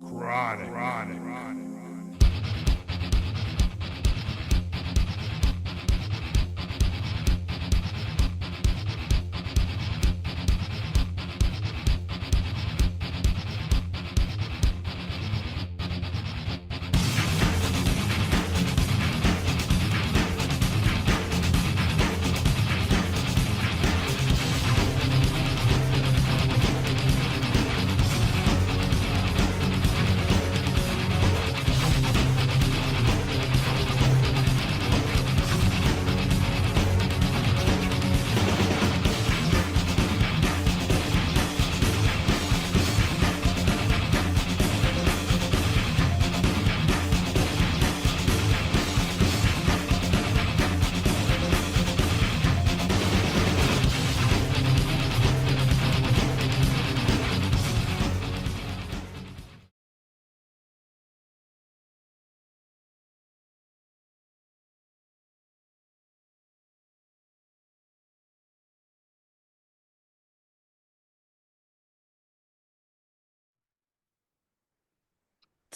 Chronic.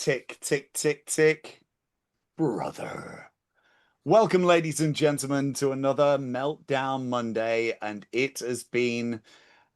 Tick, tick, tick, tick, brother. Welcome, ladies and gentlemen, to another Meltdown Monday. And it has been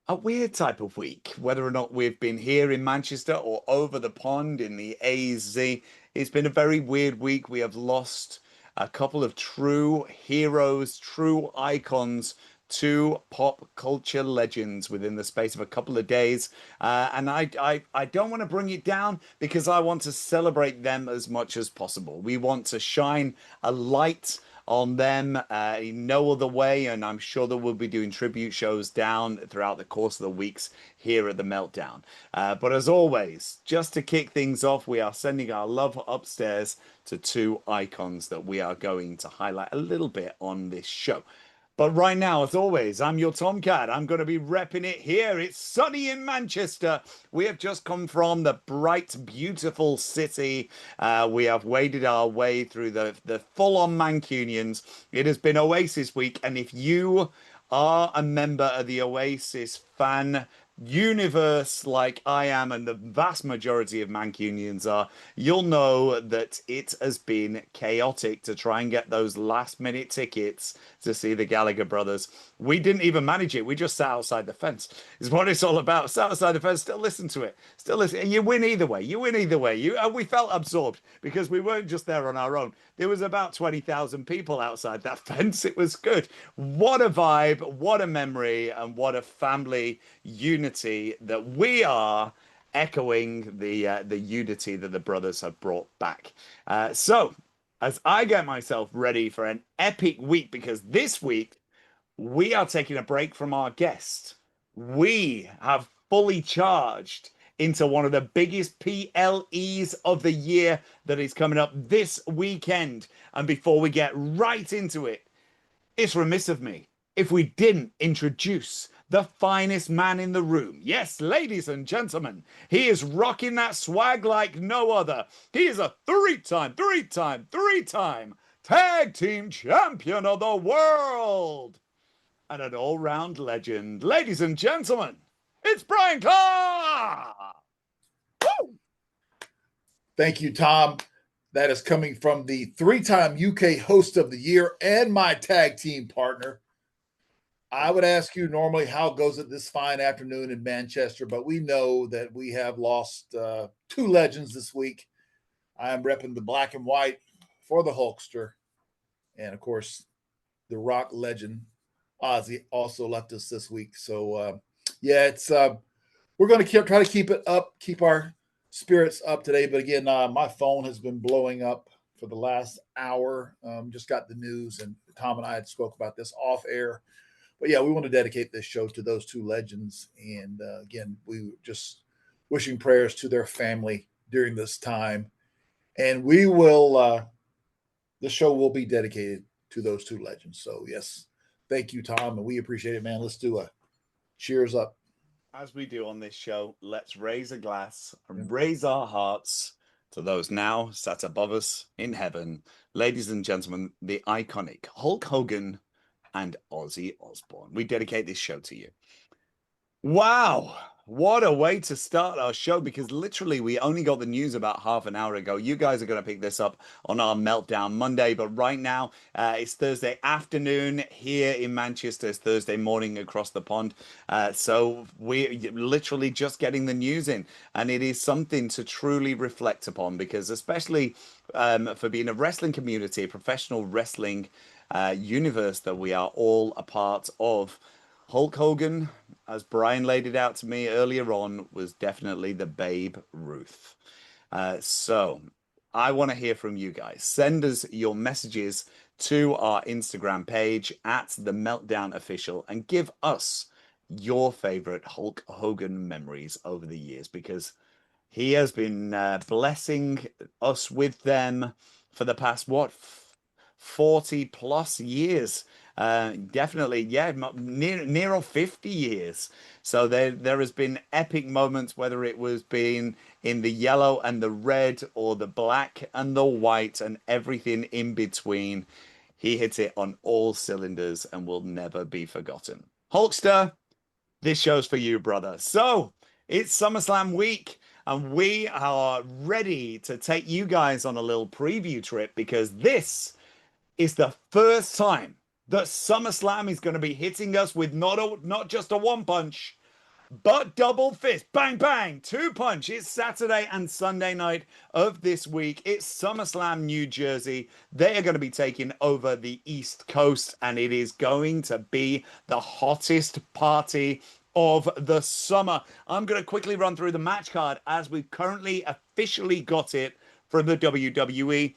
a weird type of week, whether or not we've been here in Manchester or over the pond in the AZ. It's been a very weird week. We have lost a couple of true heroes, true icons, two pop culture legends within the space of a couple of days. And I don't want to bring it down because I want to celebrate them as much as possible. We want to shine a light on them in no other way, and I'm sure that we'll be doing tribute shows down throughout the course of the weeks here at the Meltdown. But as always, just to kick things off, we are sending our love upstairs to two icons that we are going to highlight a little bit on this show. But right now, as always, I'm your Tomcat. I'm going to be repping it here. It's sunny in Manchester. We have just come from the bright, beautiful city. We have waded our way through the full-on Mancunians. It has been Oasis week, and if you are a member of the Oasis fan universe like I am and the vast majority of Mancunians are, you'll know that it has been chaotic to try and get those last minute tickets to see the Gallagher brothers. We didn't even manage it. We just sat outside the fence. Is what it's all about. Sat outside the fence, still listen to it. Still listen. And you win either way. You win either way. We felt absorbed because we weren't just there on our own. There was about 20,000 people outside that fence. It was good. What a vibe, what a memory, and what a family unity that we are, echoing the unity that the brothers have brought back. So, as I get myself ready for an epic week, because this week we are taking a break from our guest. We have fully charged into one of the biggest PLEs of the year that is coming up this weekend. And before we get right into it, it's remiss of me if we didn't introduce the finest man in the room. Yes, ladies and gentlemen, he is rocking that swag like no other. He is a three-time tag team champion of the world and an all-round legend. Ladies and gentlemen, it's Bryan Tom! Woo! Thank you, Tom. That is coming from the three-time UK host of the year and my tag team partner. I would ask you normally how goes it this fine afternoon in Manchester, but we know that we have lost two legends this week. I am repping the black and white for the Hulkster. And, of course, the Rock legend, Ozzy, also left us this week. So, it's we're going to try to keep it up, keep our spirits up today. But, again, my phone has been blowing up for the last hour. Just got the news, and Tom and I had spoke about this off air. But, yeah, we want to dedicate this show to those two legends. And, again, we just wishing prayers to their family during this time. And we will the show will be dedicated to those two legends. So, yes, thank you, Tom, and we appreciate it, man. Let's do a cheers up. As we do on this show, let's raise a glass and raise our hearts to those now sat above us in heaven. Ladies and gentlemen, the iconic Hulk Hogan and Ozzy Osbourne. We dedicate this show to you. Wow. What a way to start our show, because literally we only got the news about half an hour ago. You guys are going to pick this up on our Meltdown Monday, but right now it's Thursday afternoon here in Manchester. It's Thursday morning across the pond. So we're literally just getting the news in, and it is something to truly reflect upon, because especially for being a wrestling community, a professional wrestling universe that we are all a part of. Hulk Hogan, as Brian laid it out to me earlier on, was definitely the Babe Ruth. So I want to hear from you guys. Send us your messages to our Instagram page at the Meltdown Official and give us your favorite Hulk Hogan memories over the years, because he has been blessing us with them for the past, what, 40 plus years. Definitely, yeah, near 50 years. So there has been epic moments, whether it was being in the yellow and the red, or the black and the white, and everything in between. He hit it on all cylinders and will never be forgotten. Hulkster, this show's for you, brother. So it's SummerSlam week, and we are ready to take you guys on a little preview trip, because this is the first time that SummerSlam is going to be hitting us with not just a one punch, but double fist. Bang, bang, two punch. It's Saturday and Sunday night of this week. It's SummerSlam New Jersey. They are going to be taking over the East Coast, and it is going to be the hottest party of the summer. I'm going to quickly run through the match card as we've currently officially got it from the WWE.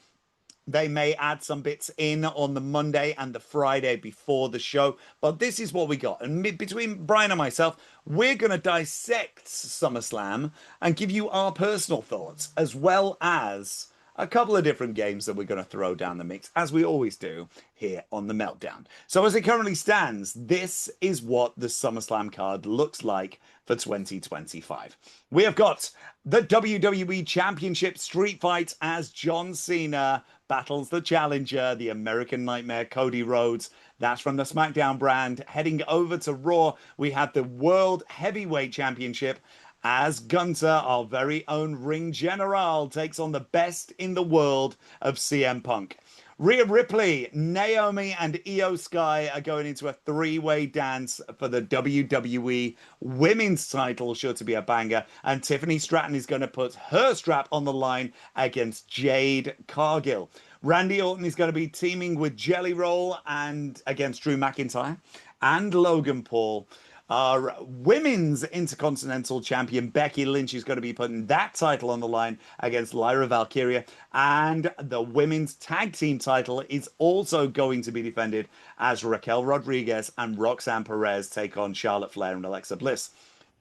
They may add some bits in on the Monday and the Friday before the show, but this is what we got. And between Brian and myself, we're going to dissect SummerSlam and give you our personal thoughts, as well as a couple of different games that we're going to throw down the mix, as we always do here on the Meltdown. So as it currently stands, this is what the SummerSlam card looks like for 2025. We have got the WWE Championship street fight as John Cena battles the challenger, the American Nightmare, Cody Rhodes. That's from the SmackDown brand. Heading over to Raw, we have the World Heavyweight Championship as Gunter, our very own ring general, takes on the best in the world of CM Punk. Rhea Ripley, Naomi, and Io Sky are going into a three-way dance for the WWE Women's title, sure to be a banger. And Tiffany Stratton is going to put her strap on the line against Jade Cargill. Randy Orton is going to be teaming with Jelly Roll and against Drew McIntyre and Logan Paul. Our women's intercontinental champion Becky Lynch is going to be putting that title on the line against Lyra Valkyria, and the women's tag team title is also going to be defended as Raquel Rodriguez and Roxanne Perez take on Charlotte Flair and Alexa Bliss.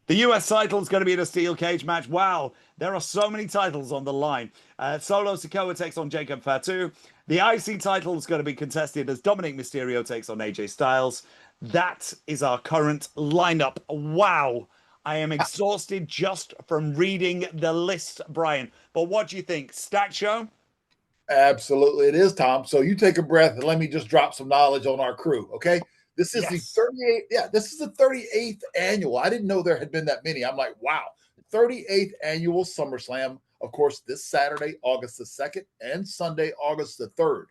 The US title is going to be in a steel cage match. Wow, there are so many titles on the line. Solo Sikoa takes on Jacob Fatu. The IC title is going to be contested as Dominic Mysterio takes on AJ Styles. That is our current lineup. Wow, I am exhausted just from reading the list, Brian. But what do you think? Stacked show? Absolutely, it is, Tom. So you take a breath and let me just drop some knowledge on our crew, okay? This is Yes. the 38th. Yeah, this is the 38th annual. I didn't know there had been that many. I'm like, wow. 38th annual SummerSlam. Of course, this Saturday, August the 2nd, and Sunday, August the 3rd.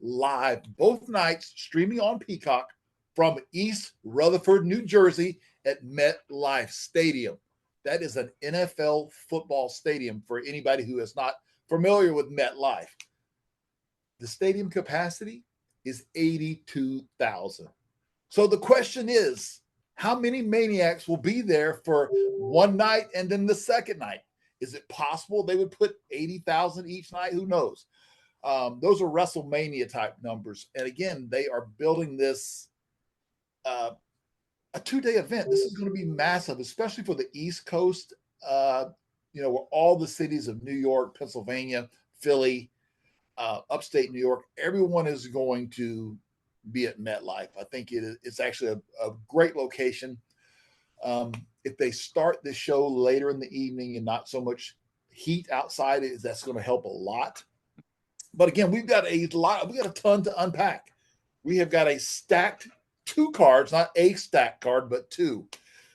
Live both nights, streaming on Peacock from East Rutherford, New Jersey at MetLife Stadium. That is an NFL football stadium for anybody who is not familiar with MetLife. The stadium capacity is 82,000. So the question is, how many maniacs will be there for one night and then the second night? Is it possible they would put 80,000 each night? Who knows? Those are WrestleMania type numbers. And again, they are building this a 2-day event. This is going to be massive, especially for the East Coast, where all the cities of New York, Pennsylvania, Philly, upstate New York, everyone is going to be at MetLife. I think it's actually a great location. If they start the show later in the evening and not so much heat outside, that's going to help a lot. But again, we got a ton to unpack. We have got a stacked 2 cards, not a stacked card, but 2.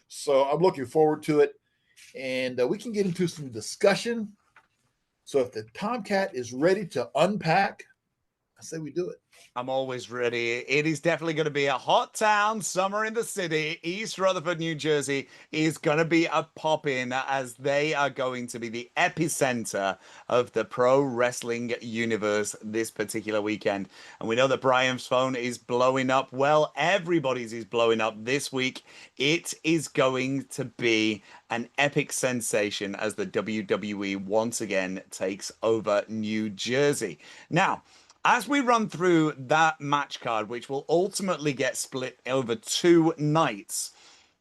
So I'm looking forward to it. And we can get into some discussion. So if the Tomcat is ready to unpack, I say we do it. I'm always ready. It is definitely going to be a hot town, summer in the city. East Rutherford, New Jersey is going to be a pop-in as they are going to be the epicenter of the pro wrestling universe this particular weekend. And we know that Brian's phone is blowing up. Well, everybody's is blowing up this week. It is going to be an epic sensation as the WWE once again takes over New Jersey. Now, as we run through that match card, which will ultimately get split over 2 nights,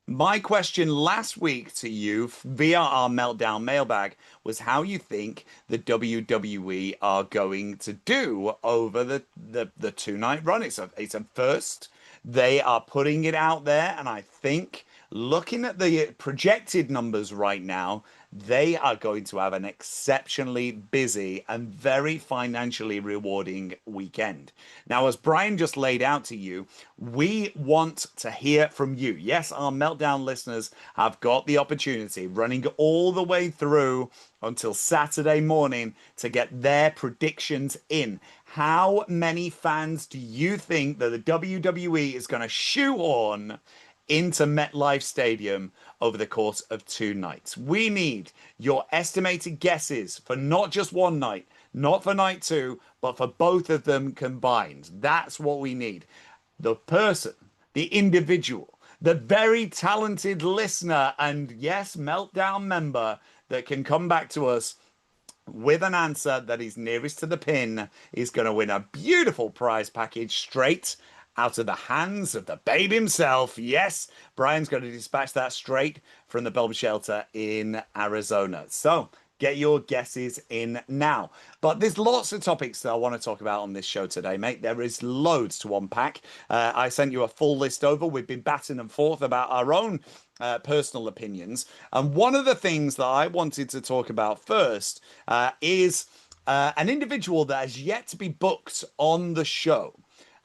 my question last week to you via our Meltdown mailbag was how you think the WWE are going to do over the 2 night run. It's a first. They are putting it out there, and I think looking at the projected numbers right now, they are going to have an exceptionally busy and very financially rewarding weekend. Now, as Brian just laid out to you, we want to hear from you. Yes, our Meltdown listeners have got the opportunity running all the way through until Saturday morning to get their predictions in. How many fans do you think that the WWE is going to shoehorn into MetLife Stadium over the course of 2 nights? We need your estimated guesses for not just one night, not for night two, but for both of them combined. That's what we need. The person, the individual, the very talented listener, and yes, Meltdown member that can come back to us with an answer that is nearest to the pin is going to win a beautiful prize package straight out of the hands of the babe himself. Yes, Brian's going to dispatch that straight from the Belm Shelter in Arizona. So get your guesses in now. But there's lots of topics that I want to talk about on this show today, mate. There is loads to unpack. I sent you a full list over. We've been batting and forth about our own personal opinions. And one of the things that I wanted to talk about first is an individual that has yet to be booked on the show.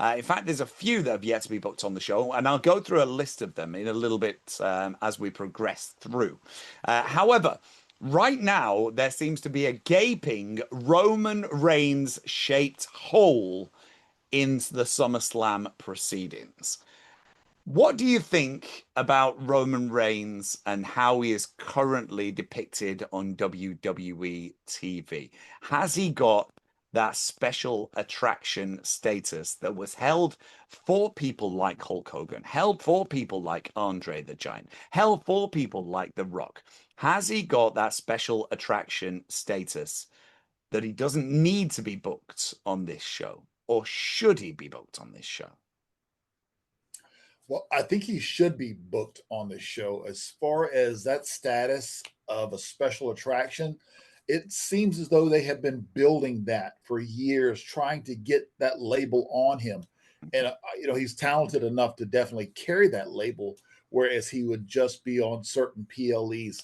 In fact, there's a few that have yet to be booked on the show, and I'll go through a list of them in a little bit as we progress through. However, right now, there seems to be a gaping Roman Reigns shaped hole in the SummerSlam proceedings. What do you think about Roman Reigns and how he is currently depicted on WWE TV? Has he got that special attraction status that was held for people like Hulk Hogan, held for people like Andre the Giant, held for people like The Rock? Has he got that special attraction status that he doesn't need to be booked on this show? Or should he be booked on this show? Well, I think he should be booked on the show. As far as that status of a special attraction, it seems as though they have been building that for years, trying to get that label on him. And, he's talented enough to definitely carry that label, whereas he would just be on certain PLEs.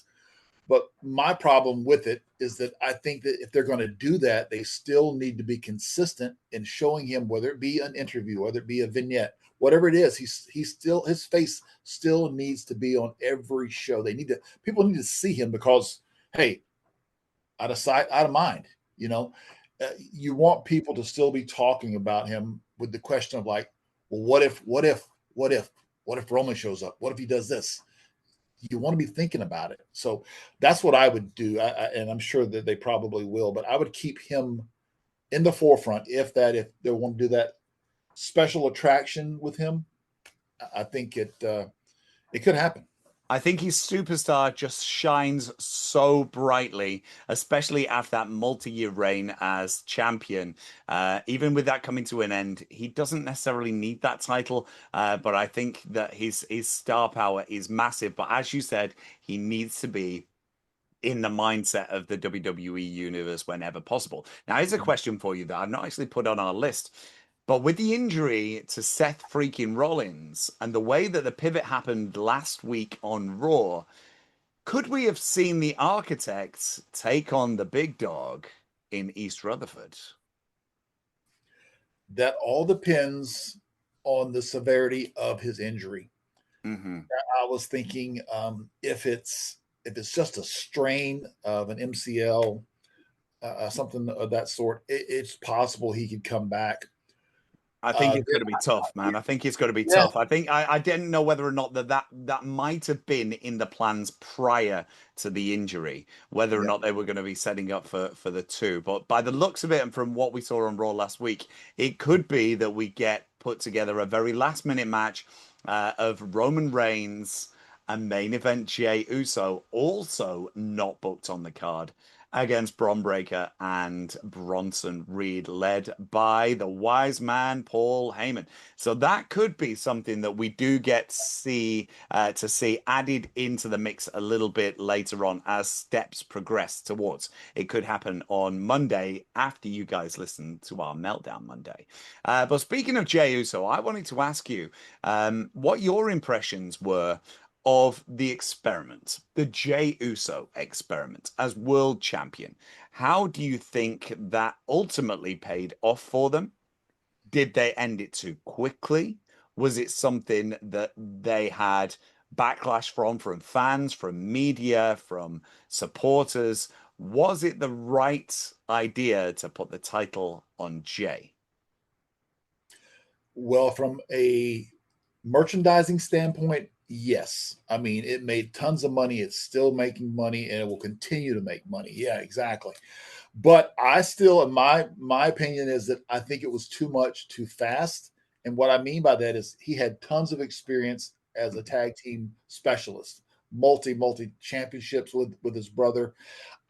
But my problem with it is that I think that if they're going to do that, they still need to be consistent in showing him, whether it be an interview, whether it be a vignette, whatever it is, he's still, his face still needs to be on every show. People need to see him because, hey, out of sight, out of mind. You want people to still be talking about him with the question of like, well, what if Roman shows up? What if he does this? You want to be thinking about it. So that's what I would do. And I'm sure that they probably will, but I would keep him in the forefront if they want to do that special attraction with him. I think it could happen. I think his superstar just shines so brightly, especially after that multi-year reign as champion. Even with that coming to an end, he doesn't necessarily need that title, but I think that his star power is massive. But as you said, he needs to be in the mindset of the WWE universe whenever possible. Now, here's a question for you that I've not actually put on our list. But with the injury to Seth freaking Rollins and the way that the pivot happened last week on Raw, could we have seen the Architects take on the big dog in East Rutherford? That all depends on the severity of his injury. Mm-hmm. I was thinking if it's just a strain of an MCL, something of that sort, it's possible he could come back. I think it's going to be tough, man. I think it's going to be tough. I think I didn't know whether or not that might have been in the plans prior to the injury, whether or not they were going to be setting up for the two. But by the looks of it, and from what we saw on Raw last week, it could be that we get put together a very last minute match of Roman Reigns and main event Jey Uso, also not booked on the card, against Bron Breakker and Bronson Reed, led by the wise man Paul Heyman. So that could be something that we do get to see added into the mix a little bit later on as steps progress towards. It could happen on Monday after you guys listen to our Meltdown Monday. But speaking of Jey Uso, I wanted to ask you what your impressions were of the experiment, the Jey Uso experiment as world champion. How do you think that ultimately paid off for them? Did they end it too quickly? Was it something that they had backlash from fans, from media, from supporters? Was it the right idea to put the title on Jey? Well, from a merchandising standpoint, yes. I mean, it made tons of money. It's still making money, and it will continue to make money. Yeah, exactly. But I still, in my opinion, is that I think it was too much too fast. And what I mean by that is he had tons of experience as a tag team specialist, multi championships with his brother.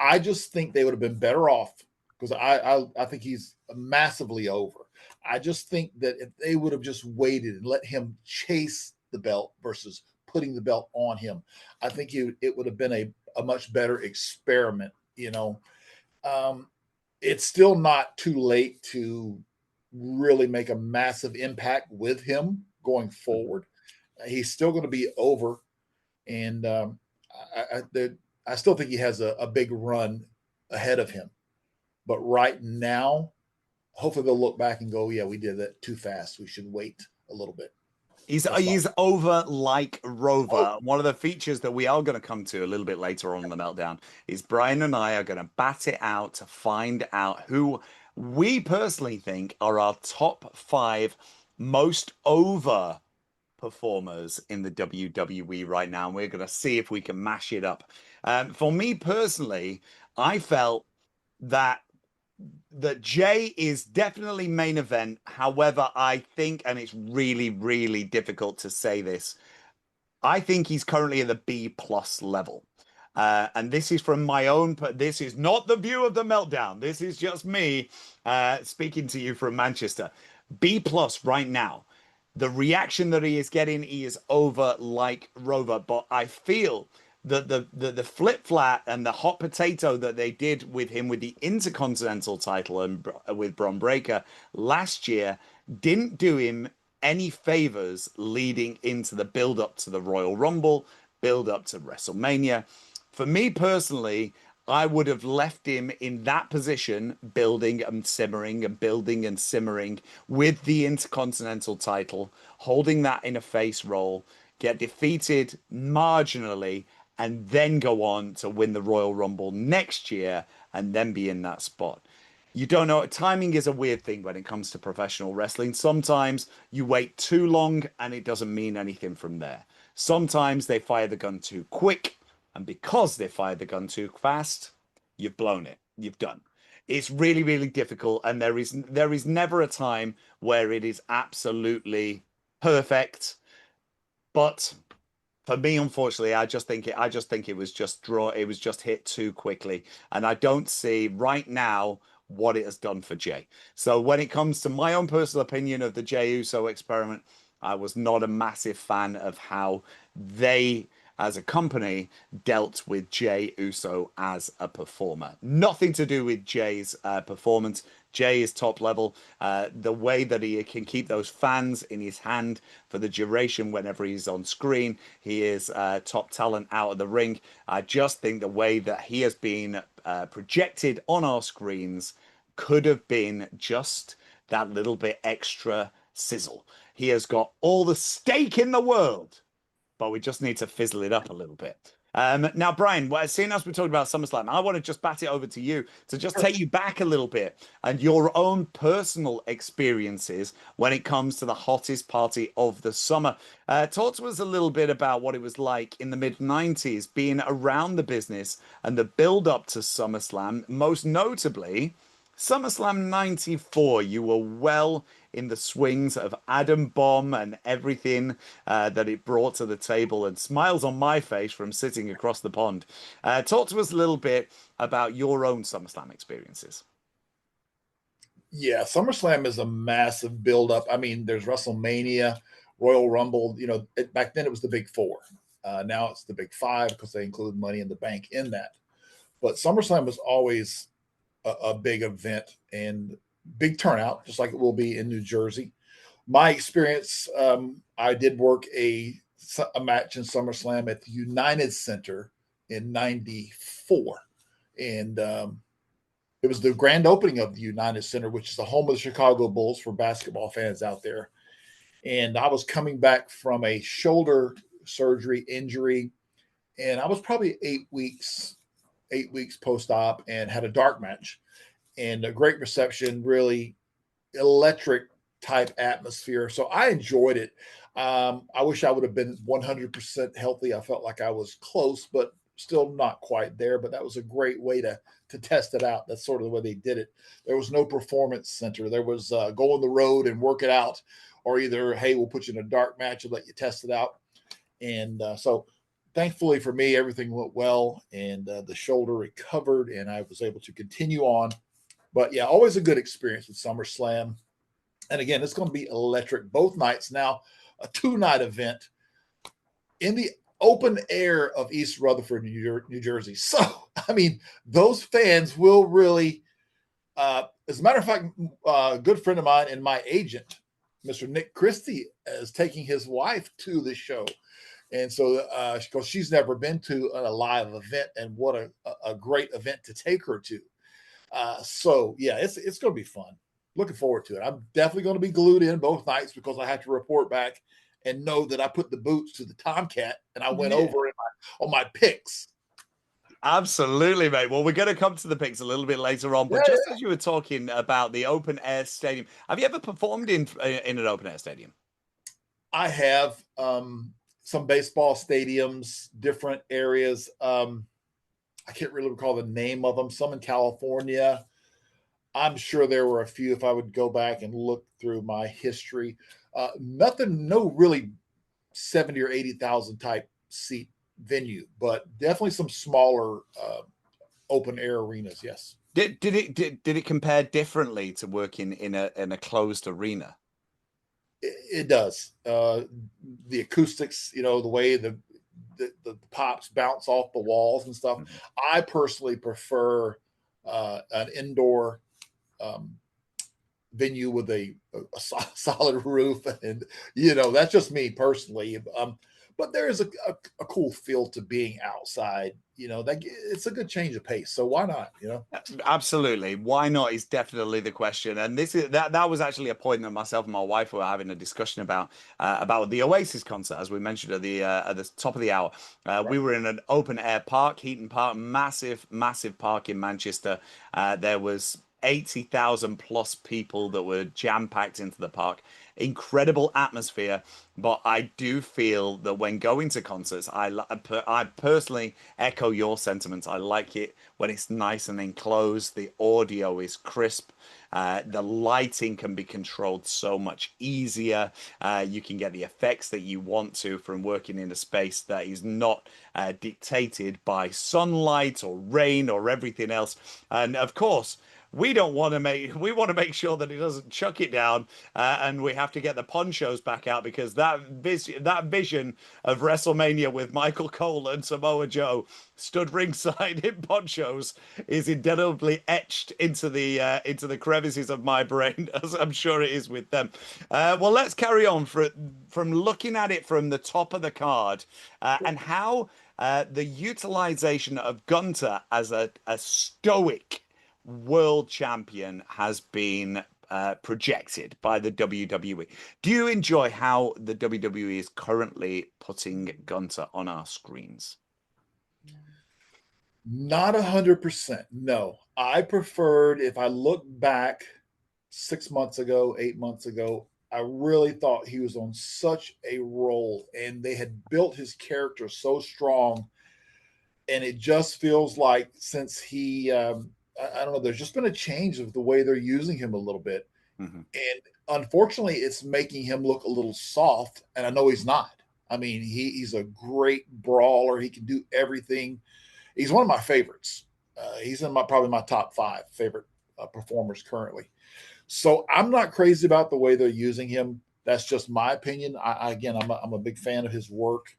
I just think they would have been better off because I think he's massively over. I just think that if they would have just waited and let him chase the belt versus putting the belt on him, I think it would have been a much better experiment. Um, it's still not too late to really make a massive impact with him going forward. He's still going to be over, and I still think he has a big run ahead of him. But right now, hopefully they'll look back and go, yeah, we did that too fast. We should wait a little bit. He's over like Rover. One of the features that we are going to come to a little bit later on in the Meltdown is Brian and I are going to bat it out to find out who we personally think are our top 5 most over performers in the WWE right now. And we're going to see if we can mash it up. For me personally, I felt that Jey is definitely main event. However, I think, and it's really, really difficult to say this, I think he's currently at the B plus level. And this is from my own, this is not the view of the Meltdown. This is just me speaking to you from Manchester. B plus right now. The reaction that he is getting, he is over like Rover. But I feel the flip flat and the hot potato that they did with him with the Intercontinental title and with Bron Breakker last year didn't do him any favors leading into the build up to the Royal Rumble, build up to WrestleMania. For me personally, I would have left him in that position, building and simmering and building and simmering with the Intercontinental title, holding that in a face role, get defeated marginally, and then go on to win the Royal Rumble next year and then be in that spot. You don't know. Timing is a weird thing when it comes to professional wrestling. Sometimes you wait too long and it doesn't mean anything from there. Sometimes they fire the gun too quick, and because they fired the gun too fast, you've blown it. You've done. It's really, really difficult, and there is never a time where it is absolutely perfect. But for me, unfortunately, I just think it was just it was just hit too quickly, and I don't see right now what it has done for Jey. So when it comes to my own personal opinion of the Jey Uso experiment, I was not a massive fan of how they, as a company, dealt with Jey Uso as a performer. Nothing to do with Jey's performance. Jey is top level. The way that he can keep those fans in his hand for the duration whenever he's on screen, he is top talent out of the ring. I just think the way that he has been projected on our screens could have been just that little bit extra sizzle. He has got all the stake in the world but we just need to fizzle it up a little bit. Now, Brian, seeing as we're talking about SummerSlam, I want to just bat it over to you to just take you back a little bit and your own personal experiences when it comes to the hottest party of the summer. Talk to us a little bit about what it was like in the mid-90s, being around the business and the build-up to SummerSlam, most notably SummerSlam 94. You were well in the swings of Adam Bomb and everything that it brought to the table, and smiles on my face from sitting across the pond. Talk to us a little bit about your own SummerSlam experiences. Yeah, SummerSlam is a massive buildup. I mean, there's WrestleMania, Royal Rumble. Back then it was the Big Four. Now it's the Big Five because they include Money in the Bank in that. But SummerSlam was always a big event and big turnout, just like it will be in New Jersey. My experience, I did work a match in SummerSlam at the United Center in '94, and it was the grand opening of the United Center, which is the home of the Chicago Bulls for basketball fans out there. And I was coming back from a shoulder surgery injury, and I was probably 8 weeks post-op, and had a dark match and a great reception, really electric type atmosphere. So I enjoyed it. I wish I would have been 100% healthy. I felt like I was close, but still not quite there. But that was a great way to test it out. That's sort of the way they did it. There was no performance center. There was go on the road and work it out, or either, hey, we'll put you in a dark match and let you test it out. And so thankfully for me, everything went well, and the shoulder recovered, and I was able to continue on. But yeah, always a good experience with SummerSlam. And again, it's going to be electric both nights. Now, a 2-night event in the open air of East Rutherford, New Jersey. So, I mean, those fans will really, as a matter of fact, a good friend of mine and my agent, Mr. Nick Christie, is taking his wife to the show. And so, because she's never been to a live event, and what a great event to take her to. So yeah, it's going to be fun. Looking forward to it. I'm definitely going to be glued in both nights because I have to report back and know that I put the boots to the Tomcat and I went over on my picks. Absolutely, mate. Well, we're going to come to the picks a little bit later on, but just as you were talking about the open air stadium, have you ever performed in an open air stadium? I have some baseball stadiums, different areas. I can't really recall the name of them. Some in California. I'm sure there were a few if I would go back and look through my history. No really 70 or 80,000 type seat venue, but definitely some smaller open air arenas. Yes. Did it compare differently to working in a closed arena? It does. The acoustics, the way the pops bounce off the walls and stuff. Mm-hmm. I personally prefer an indoor venue with a solid roof, and that's just me personally. But there is a cool feel to being outside. That it's a good change of pace. So why not? Absolutely. Why not is definitely the question. And that was actually a point that myself and my wife were having a discussion about the Oasis concert, as we mentioned at the top of the hour. Right. We were in an open air park, Heaton Park, massive park in Manchester. There was 80,000 plus people that were jam-packed into the park. Incredible atmosphere, but I do feel that when going to concerts, I personally echo your sentiments. I like it when it's nice and enclosed. The audio is crisp. The lighting can be controlled so much easier. You can get the effects that you want to from working in a space that is not dictated by sunlight or rain or everything else. And of course, we want to make sure that it doesn't chuck it down, and we have to get the ponchos back out, because that vision of WrestleMania with Michael Cole and Samoa Joe stood ringside in ponchos is indelibly etched into the crevices of my brain, as I'm sure it is with them. Well, let's carry on from looking at it from the top of the card, and how the utilization of Gunter as a stoic world champion has been projected by the WWE. Do you enjoy how the WWE is currently putting Gunter on our screens? Not 100%. No, I preferred, if I look back 6 months ago, 8 months ago, I really thought he was on such a roll and they had built his character so strong. And it just feels like since I don't know, there's just been a change of the way they're using him a little bit. Mm-hmm. And unfortunately, it's making him look a little soft. And I know he's not. I mean, he's a great brawler. He can do everything. He's one of my favorites. He's in probably my top 5 favorite performers currently. So I'm not crazy about the way they're using him. That's just my opinion. I'm a big fan of his work.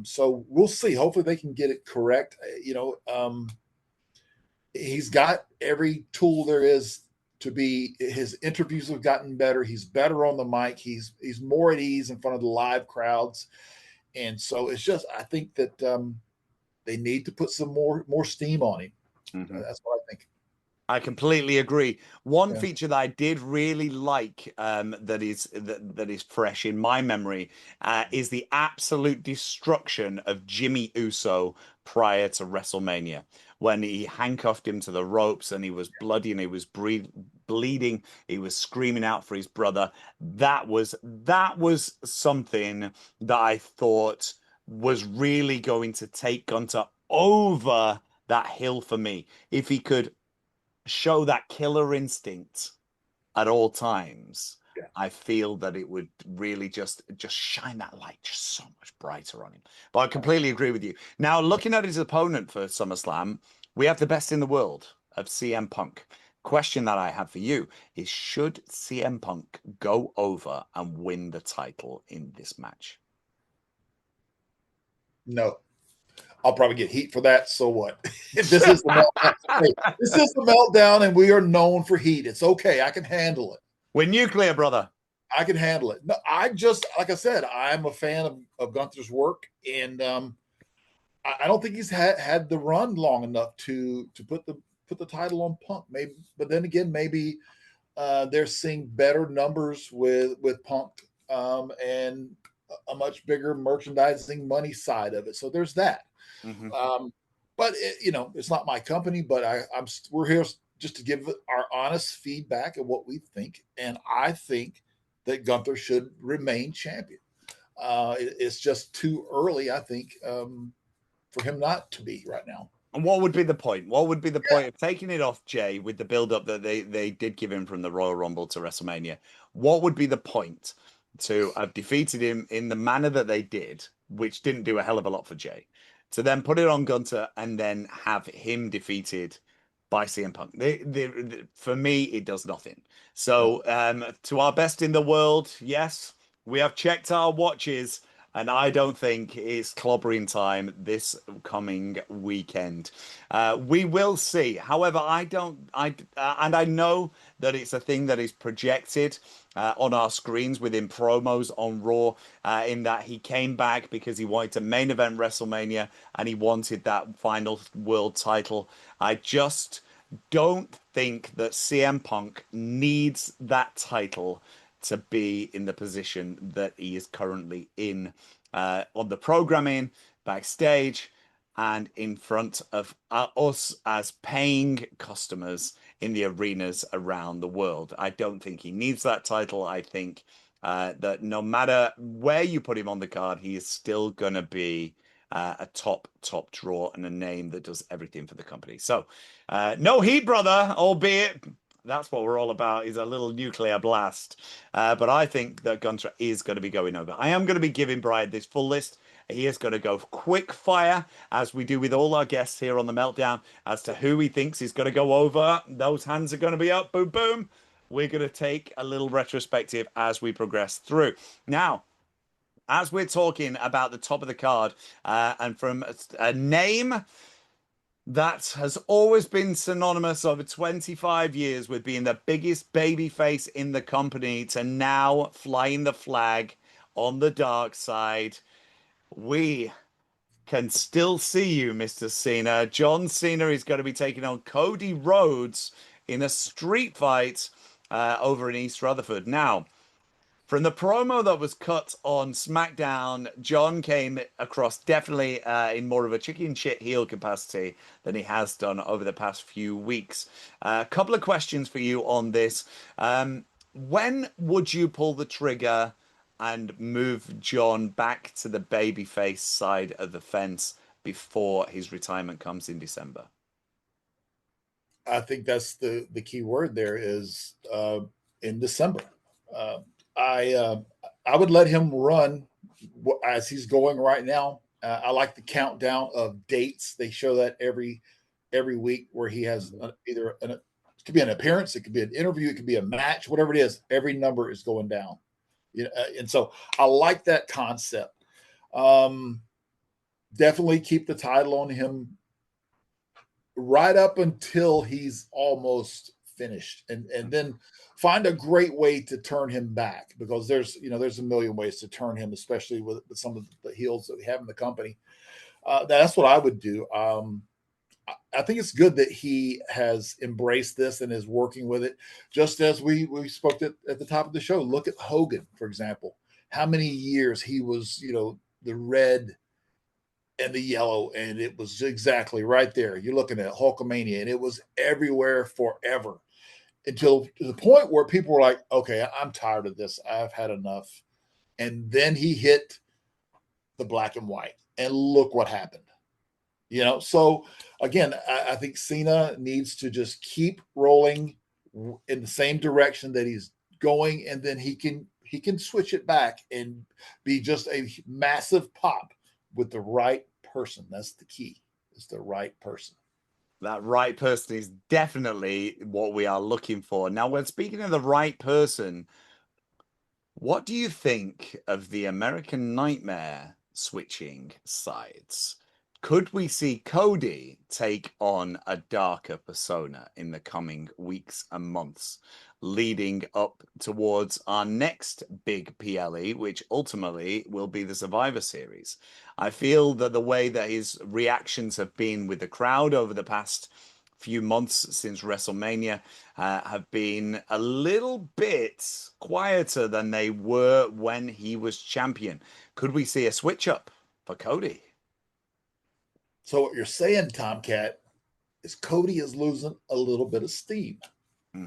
So we'll see. Hopefully they can get it correct. He's got every tool there is to be. His interviews have gotten better. He's better on the mic. He's more at ease in front of the live crowds. And so it's just, I think that they need to put some more steam on him. Mm-hmm. That's what I think. I completely agree. One feature that I did really like that is fresh in my memory is the absolute destruction of Jimmy Uso prior to WrestleMania, when he handcuffed him to the ropes and he was bloody and he was bleeding. He was screaming out for his brother. That was something that I thought was really going to take Gunter over that hill for me. If he could show that killer instinct at all times, I feel that it would really just shine that light just so much brighter on him. But I completely agree with you. Now, looking at his opponent for SummerSlam, we have the best in the world of CM Punk. Question that I have for you is, should CM Punk go over and win the title in this match? No. I'll probably get heat for that. So what? This is the meltdown. Hey, this is the meltdown, and we are known for heat. It's okay. I can handle it. We're nuclear, brother. I can handle it. No, I just, like I said, I'm a fan of Gunther's work, and I don't think he's had the run long enough to put the title on Punk. Maybe, but then again, maybe they're seeing better numbers with Punk and a much bigger merchandising money side of it. So there's that. Mm-hmm. But it's not my company. But we're here just to give our honest feedback of what we think, and I think that Gunther should remain champion. It's just too early, I think, for him not to be right now. And what would be the point? What would be the point of taking it off Jay with the build-up that they did give him from the Royal Rumble to WrestleMania? What would be the point to have defeated him in the manner that they did, which didn't do a hell of a lot for Jay, to then put it on Gunter and then have him defeated by CM Punk? For me, it does nothing. So to our best in the world, yes, we have checked our watches, and I don't think it's clobbering time this coming weekend. We will see. However, and I know that it's a thing that is projected on our screens within promos on Raw, in that he came back because he wanted to main event WrestleMania and he wanted that final world title. I just don't think that CM Punk needs that title to be in the position that he is currently in, on the programming, backstage, and in front of us as paying customers in the arenas around the world. I don't think he needs that title. I think that no matter where you put him on the card, he is still going to be a top draw and a name that does everything for the company. So no heat, brother, albeit that's what we're all about, is a little nuclear blast. But I think that Gunter is going to be going over. I am going to be giving Bryan this full list. He is going to go quick fire, as we do with all our guests here on the Meltdown, as to who he thinks is going to go over. Those hands are going to be up. Boom, boom. We're going to take a little retrospective as we progress through. Now, as we're talking about the top of the card, and from a name that has always been synonymous over 25 years with being the biggest babyface in the company, to now flying the flag on the dark side, we can still see you, Mr. Cena. John Cena is going to be taking on Cody Rhodes in a street fight over in East Rutherford. Now, from the promo that was cut on SmackDown, John came across definitely in more of a chicken shit heel capacity than he has done over the past few weeks. A couple of questions for you on this. When would you pull the trigger and move John back to the babyface side of the fence before his retirement comes in December? I think that's the key word there is in December. Uh, I I would let him run as he's going right now. I like the countdown of dates. They show that every week where he has it could be an appearance, it could be an interview, it could be a match, whatever it is. Every number is going down. You know, and so I like that concept. Um, Definitely keep the title on him right up until he's almost finished, and then find a great way to turn him back, because there's a million ways to turn him, especially with some of the heels that we have in the company. That's what I would do. I think it's good that he has embraced this and is working with it, just as we spoke at the top of the show. Look at Hogan, for example. How many years he was, the red and the yellow, and it was exactly right there. You're looking at Hulkamania, and it was everywhere forever until to the point where people were like, okay, I'm tired of this. I've had enough. And then he hit the black and white, and look what happened. So again, I think Cena needs to just keep rolling in the same direction that he's going, and then he can switch it back and be just a massive pop with the right person. That's the key. It's the right person. That right person is definitely what we are looking for. Now, when speaking of the right person, what do you think of the American Nightmare switching sides? Could we see Cody take on a darker persona in the coming weeks and months, leading up towards our next big PLE, which ultimately will be the Survivor Series? I feel that the way that his reactions have been with the crowd over the past few months since WrestleMania have been a little bit quieter than they were when he was champion. Could we see a switch up for Cody? So what you're saying, Tomcat, is Cody is losing a little bit of steam,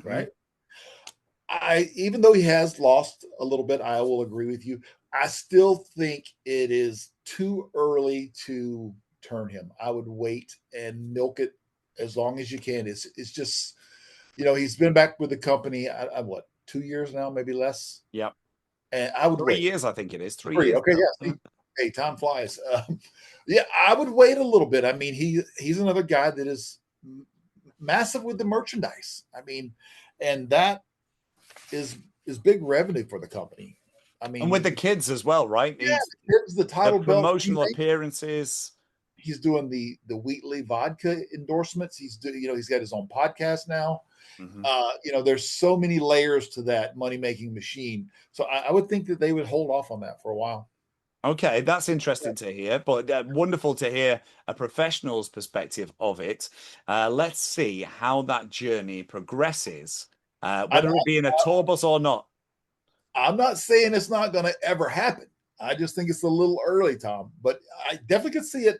right? Even though he has lost a little bit, I will agree with you. I still think it is too early to turn him. I would wait and milk it as long as you can. It's just, he's been back with the company. I what, 2 years now, maybe less. Yep. And I would 3 wait. years, I think it is. 3 Three. years. Okay, yeah. Hey, time flies. Yeah, I would wait a little bit. I mean, he's another guy that is massive with the merchandise. I mean, and that is big revenue for the company. I mean, And with the kids as well, right? yeah, here's the title the belt. promotional appearances. He's doing the Wheatley vodka endorsements. He's got his own podcast now. There's so many layers to that money-making machine. So I would think that they would hold off on that for a while. Okay, that's interesting to hear, but wonderful to hear a professional's perspective of it. Let's see how that journey progresses, whether it be in a tour bus or not. I'm not saying it's not going to ever happen. I just think it's a little early, Tom, but I definitely could see it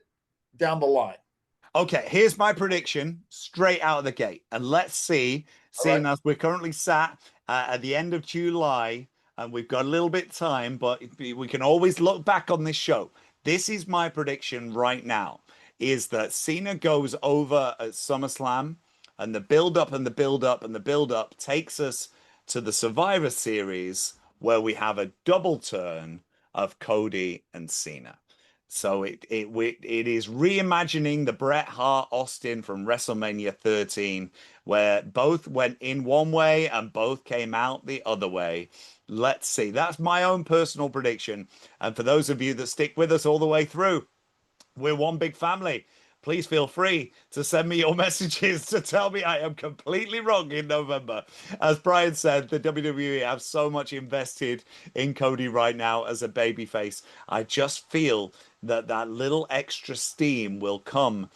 down the line. Okay, here's my prediction straight out of the gate. And let's see, seeing as we're currently sat at the end of July, and we've got a little bit of time, but we can always look back on this show. This is my prediction right now, is that Cena goes over at SummerSlam, and the build-up and the build-up and the build-up takes us to the Survivor Series, where we have a double turn of Cody and Cena. So it is reimagining the Bret Hart Austin from WrestleMania 13, where both went in one way and both came out the other way. Let's see. That's my own personal prediction. And for those of you that stick with us all the way through, we're one big family. Please feel free to send me your messages to tell me I am completely wrong in November. As Bryan said, the WWE have so much invested in Cody right now as a babyface. I just feel that little extra steam will come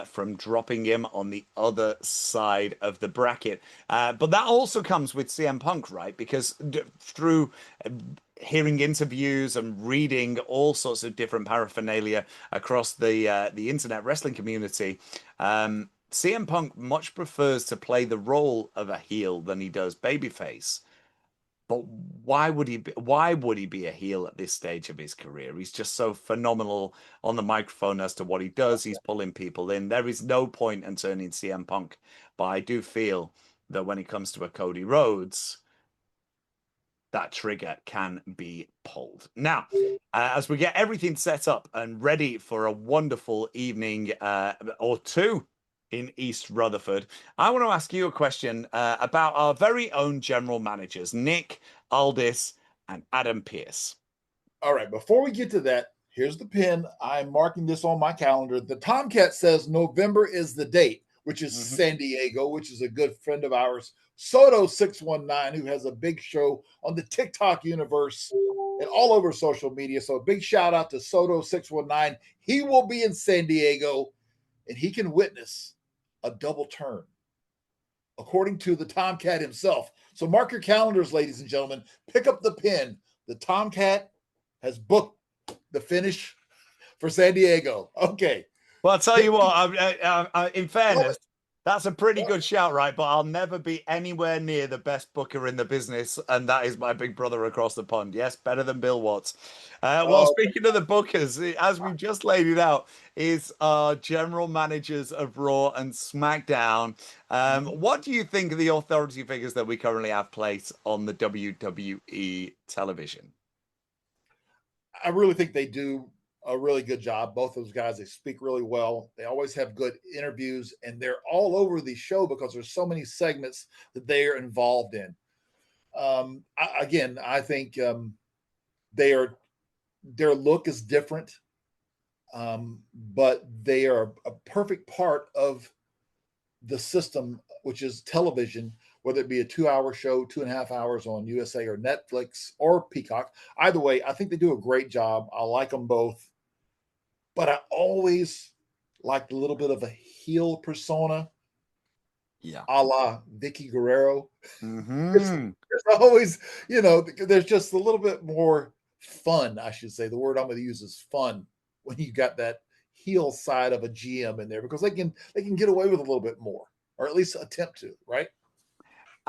from dropping him on the other side of the bracket. But that also comes with CM Punk, right? Because through hearing interviews and reading all sorts of different paraphernalia across the internet wrestling community, CM Punk much prefers to play the role of a heel than he does babyface. But why would he be a heel at this stage of his career? He's just so phenomenal on the microphone as to what he does. He's pulling people in. There is no point in turning CM Punk. But I do feel that when it comes to a Cody Rhodes, that trigger can be pulled. Now, as we get everything set up and ready for a wonderful evening or two in East Rutherford, I want to ask you a question about our very own general managers, Nick, Aldis, and Adam Pearce. All right, before we get to that, here's the pin. I'm marking this on my calendar. The Tomcat says November is the date, which is San Diego, which is a good friend of ours, Soto619, who has a big show on the TikTok universe and all over social media. So a big shout out to Soto619. He will be in San Diego, and he can witness a double turn, according to the Tomcat himself. So mark your calendars, ladies and gentlemen. Pick up the pen. The Tomcat has booked the finish for San Diego. Okay. Well, I'll tell you what, in fairness, that's a pretty good shout, right? But I'll never be anywhere near the best booker in the business, and that is my big brother across the pond. Yes, better than Bill Watts. Well, speaking of the bookers, as we've just laid it out, is our general managers of Raw and SmackDown. What do you think of the authority figures that we currently have placed on the WWE television? I really think they do a really good job. Both those guys, they speak really well. They always have good interviews, and they're all over the show because there's so many segments that they are involved in. I think their look is different, but they are a perfect part of the system, which is television, whether it be a 2-hour show, 2.5 hours on USA or Netflix or Peacock. Either way, I think they do a great job. I like them both. But I always liked a little bit of a heel persona. Yeah. A la Vicky Guerrero. Mm-hmm. There's always, there's just a little bit more fun, I should say. The word I'm going to use is fun when you got that heel side of a GM in there, because they can get away with a little bit more, or at least attempt to, right?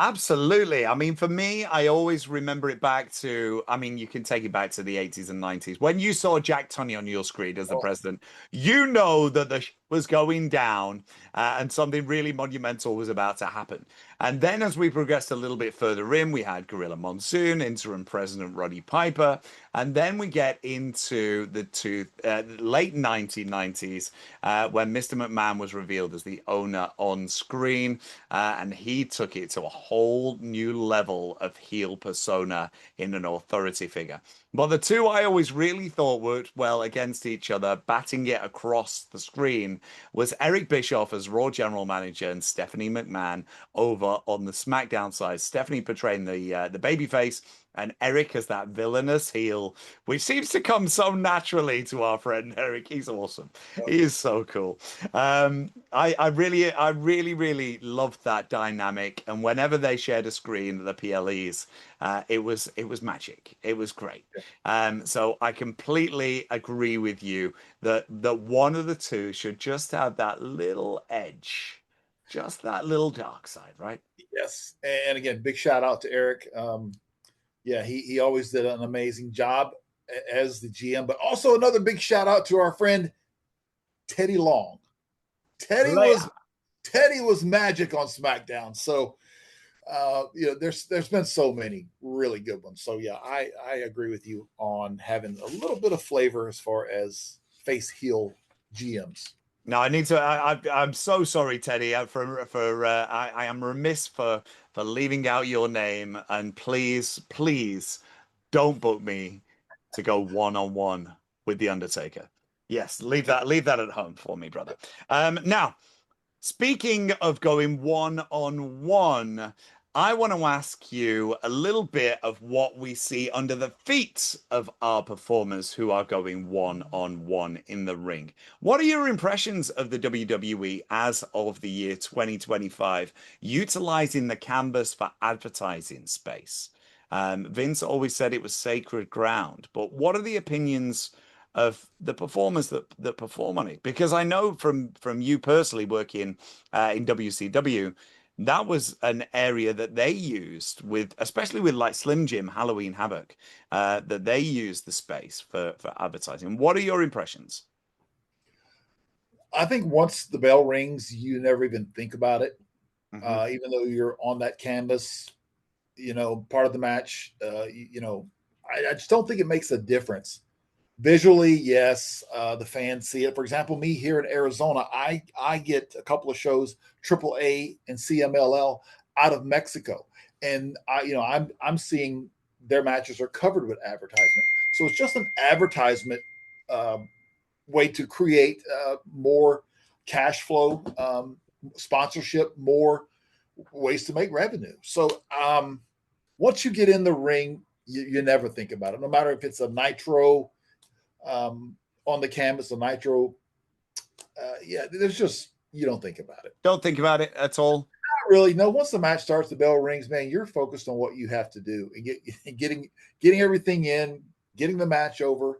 Absolutely. I mean, for me, I always remember it back to, I mean, you can take it back to the 80s and 90s. When you saw Jack Tunney on your screen as the president, you know that the was going down and something really monumental was about to happen. And then as we progressed a little bit further in, we had Gorilla Monsoon, interim president Roddy Piper. And then we get into the late 1990s when Mr. McMahon was revealed as the owner on screen. And he took it to a whole new level of heel persona in an authority figure. But the two I always really thought worked well against each other, batting it across the screen, was Eric Bischoff as Raw General Manager and Stephanie McMahon over on the SmackDown side. Stephanie portraying the babyface, and Eric as that villainous heel, which seems to come so naturally to our friend Eric. He's awesome. He is so cool. I really loved that dynamic. And whenever they shared a screen, the PLEs, it was magic. It was great. So I completely agree with you that one of the two should just have that little edge, just that little dark side, right? Yes. And again, big shout out to Eric. Yeah, he always did an amazing job as the GM, but also another big shout out to our friend Teddy Long. Teddy was magic on SmackDown. So there's been so many really good ones. So yeah, I agree with you on having a little bit of flavor as far as face heel GMs. No, I need to. I'm so sorry, Teddy. I am remiss for leaving out your name. And please, please, don't book me to go one-on-one with the Undertaker. Yes, leave that at home for me, brother. Now, speaking of going one-on-one, I want to ask you a little bit of what we see under the feet of our performers who are going one-on-one in the ring. What are your impressions of the WWE as of the year 2025, utilizing the canvas for advertising space? Vince always said it was sacred ground, but what are the opinions of the performers that perform on it? Because I know from you personally working in WCW, that was an area that they used with, especially with like Slim Jim, Halloween Havoc, that they used the space for advertising. What are your impressions? I think once the bell rings, you never even think about it. Hmm. Even though you're on that canvas, part of the match, I just don't think it makes a difference. Visually, yes, the fans see it. For example, me here in Arizona, I get a couple of shows, AAA and CMLL, out of Mexico, and I'm seeing their matches are covered with advertisement. So it's just an advertisement uh, way to create more cash flow, sponsorship, more ways to make revenue. So once you get in the ring, you never think about it. No matter if it's a nitro on the canvas, a nitro, yeah, there's just you don't think about it. Don't think about it at all. Not really. No, once the match starts, the bell rings, man, you're focused on what you have to do and getting everything in, getting the match over.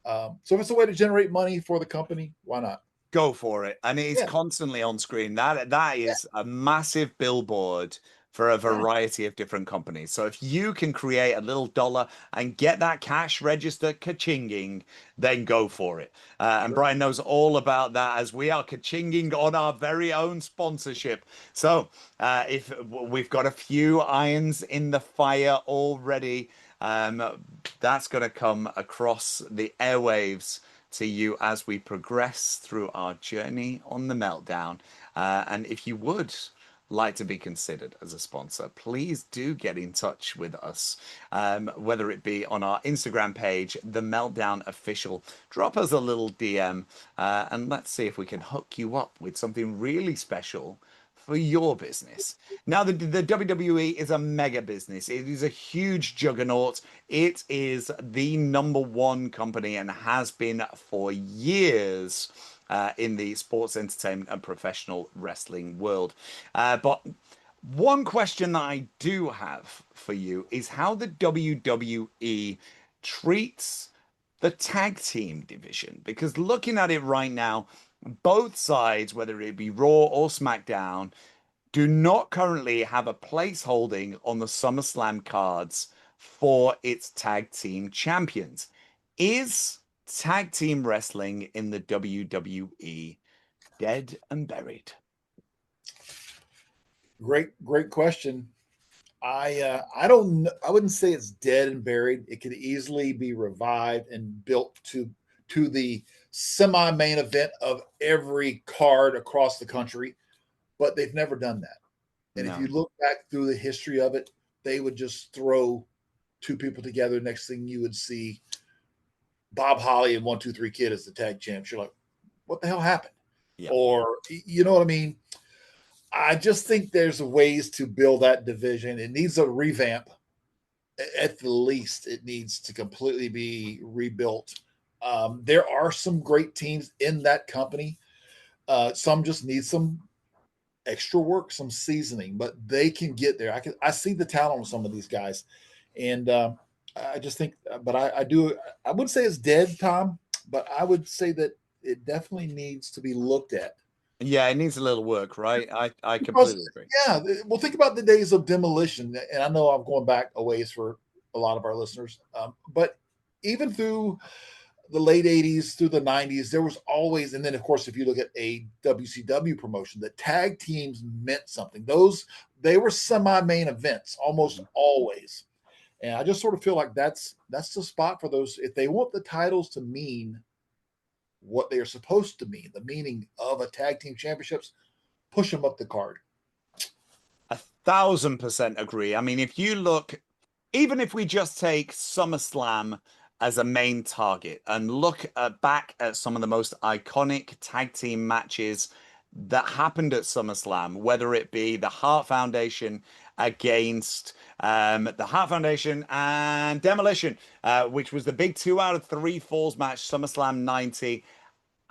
So if it's a way to generate money for the company, why not? Go for it. And it is Yeah, constantly on screen. That yeah, is a massive billboard for a yeah, variety of different companies. So if you can create a little dollar and get that cash register ka-chinging, then go for it. And sure. Bryan knows all about that as we are ka-chinging on our very own sponsorship. So if we've got a few irons in the fire already, that's going to come across the airwaves to you as we progress through our journey on the Meltdown. And if you would like to be considered as a sponsor, please do get in touch with us, whether it be on our Instagram page, The Meltdown Official. Drop us a little DM and let's see if we can hook you up with something really special for your business. Now, the WWE is a mega business. It is a huge juggernaut. It is the number one company and has been for years in the sports entertainment and professional wrestling world. But one question that I do have for you is how the WWE treats the tag team division. Because looking at it right now, both sides, whether it be Raw or SmackDown, do not currently have a place holding on the SummerSlam cards for its tag team champions. Is tag team wrestling in the WWE dead and buried? Great question. I don't know. I wouldn't say it's dead and buried. It could easily be revived and built to the semi main event of every card across the country, but they've never done that. And if you No. look back through the history of it, they would just throw two people together. Next thing you would see Bob Holly and 1, 2, 3 Kid as the tag champs. You're like, what the hell happened? Yeah. Or you know what I mean? I just think there's ways to build that division. It needs a revamp. At the least, it needs to completely be rebuilt. There are some great teams in that company. Some just need some extra work, some seasoning, but they can get there. I see the talent on some of these guys, and I just think. But I do. I wouldn't say it's dead, Tom, but I would say that it definitely needs to be looked at. Yeah, it needs a little work, right? I Because, completely agree. yeah, well, think about the days of demolition, and I know I'm going back a ways for a lot of our listeners, but even through the late 80s through the 90s, there was always, and then of course, if you look at a WCW promotion, the tag teams meant something. Those they were semi-main events almost always. And I just sort of feel like that's the spot for those. If they want the titles to mean what they are supposed to mean, the meaning of a tag team championships, push them up the card. 1,000% agree. I mean, if you look, even if we just take SummerSlam as a main target and look back at some of the most iconic tag team matches that happened at SummerSlam, whether it be the Hart Foundation against the Hart Foundation and Demolition, which was the big 2 out of 3 falls match, SummerSlam 90.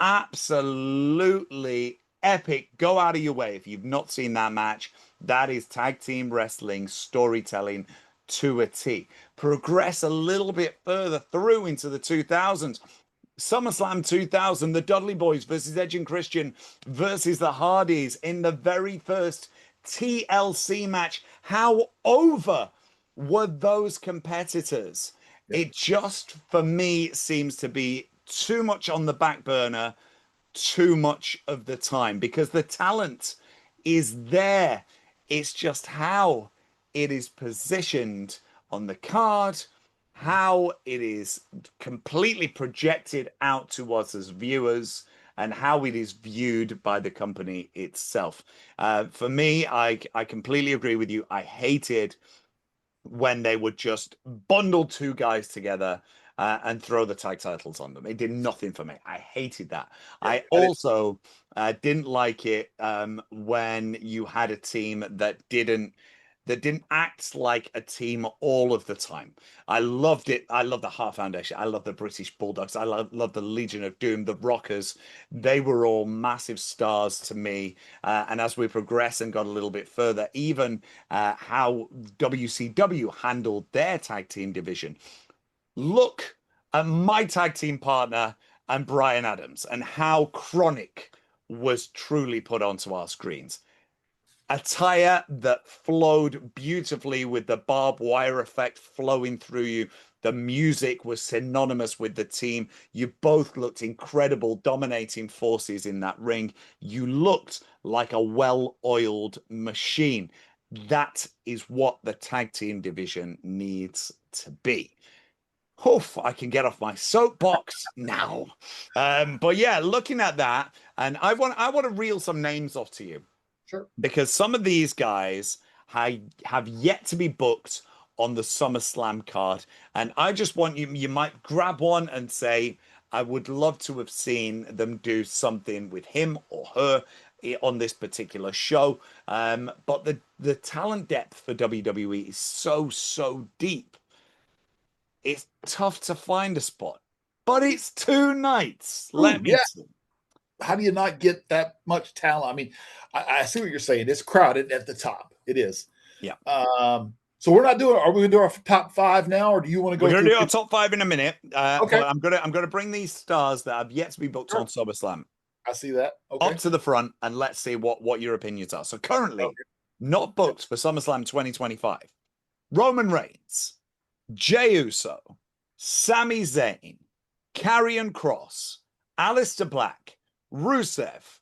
Absolutely epic. Go out of your way if you've not seen that match. That is tag team wrestling storytelling to a T. Progress a little bit further through into the 2000s. SummerSlam 2000, the Dudley Boys versus Edge and Christian versus the Hardys in the very first TLC match. How over were those competitors? Yeah. It just, for me, seems to be too much on the back burner too much of the time because the talent is there. It's just how it is positioned on the card, how it is completely projected out to us as viewers, and how it is viewed by the company itself. For me, I completely agree with you. I hated when they would just bundle 2 guys together and throw the tag titles on them. It did nothing for me. I hated that. Yeah, I also didn't like it when you had a team that didn't act like a team all of the time. I loved it. I love the Hart Foundation. I love the British Bulldogs. I love the Legion of Doom, the Rockers. They were all massive stars to me. And as we progress and got a little bit further, even how WCW handled their tag team division. Look at my tag team partner and Brian Adams and how Chronic was truly put onto our screens. Attire that flowed beautifully with the barbed wire effect flowing through you. The music was synonymous with the team. You both looked incredible, dominating forces in that ring. You looked like a well-oiled machine. That is what the tag team division needs to be. Oof, I can get off my soapbox now. But yeah, looking at that, and I want to reel some names off to you. Sure. Because some of these guys have yet to be booked on the SummerSlam card. And I just want you might grab one and say, I would love to have seen them do something with him or her on this particular show. But the talent depth for WWE is so deep. It's tough to find a spot, but it's 2 nights. Let me see. How do you not get that much talent? I mean, I see what you're saying. It's crowded at the top. It is. Yeah. So we're not doing. Are we going to do our top 5 now, or do you want to go? We're going to do our top 5 in a minute. Okay. But I'm gonna bring these stars that have yet to be booked on SummerSlam. I see that. Okay. Up to the front, and let's see what your opinions are. So currently, not booked for SummerSlam 2025. Roman Reigns, Jey Uso, Sami Zayn, Karrion Kross, Aleister Black, Rusev,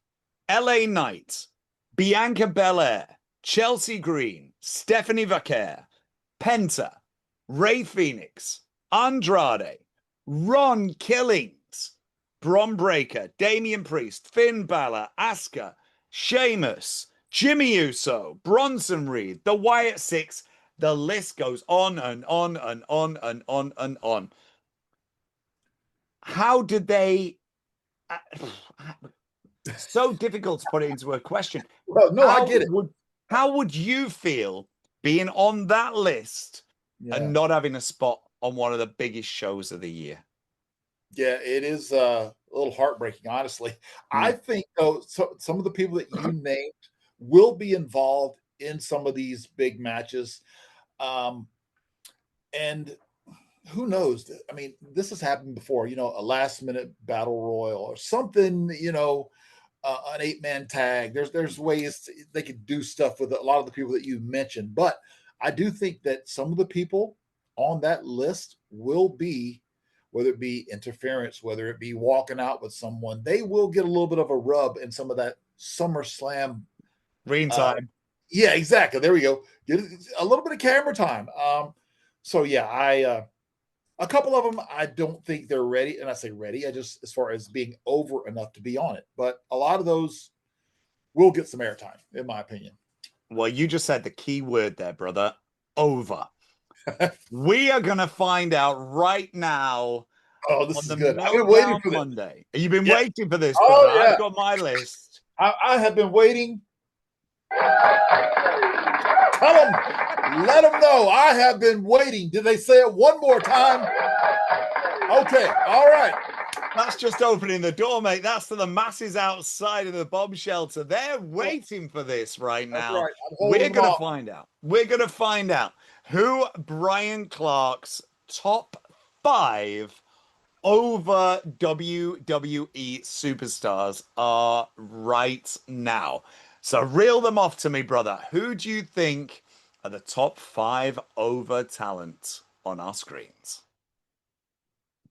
LA Knight, Bianca Belair, Chelsea Green, Stephanie Vaquer, Penta, Rey Fenix, Andrade, Ron Killings, Bron Breakker, Damian Priest, Finn Balor, Asuka, Sheamus, Jimmy Uso, Bronson Reed, the Wyatt Six. The list goes on and on and on and on and on. How did they... so difficult to put it into a question. Well, no, I get it. How would you feel being on that list and not having a spot on one of the biggest shows of the year? Yeah, it is a little heartbreaking, honestly. I think, though, some of the people that you named will be involved in some of these big matches. And who knows? I mean, this has happened before, a last-minute battle royal or something, an 8-man tag. There's ways they could do stuff with a lot of the people that you mentioned. But I do think that some of the people on that list will be, whether it be interference, whether it be walking out with someone, they will get a little bit of a rub in some of that SummerSlam ring time. Yeah, exactly. There we go. Get a little bit of camera time. So yeah, a couple of them, I don't think they're ready. And I say ready, I just, as far as being over enough to be on it. But a lot of those will get some airtime, in my opinion. Well, you just said the key word there, brother. Over. We are going to find out right now. Oh, this is good. I've been waiting for Monday. You've been Yeah. waiting for this, Oh, brother. yeah. I've got my list. I have been waiting. Tell them, let them know. I have been waiting. Did they say it one more time? Okay, all right. That's just opening the door, mate. That's for the masses outside of the bomb shelter. They're waiting for this right now. Right. We're going to find out. We're going to find out who Bryan Clark's top 5 over WWE superstars are right now. So reel them off to me, brother. Who do you think are the top 5 over talent on our screens?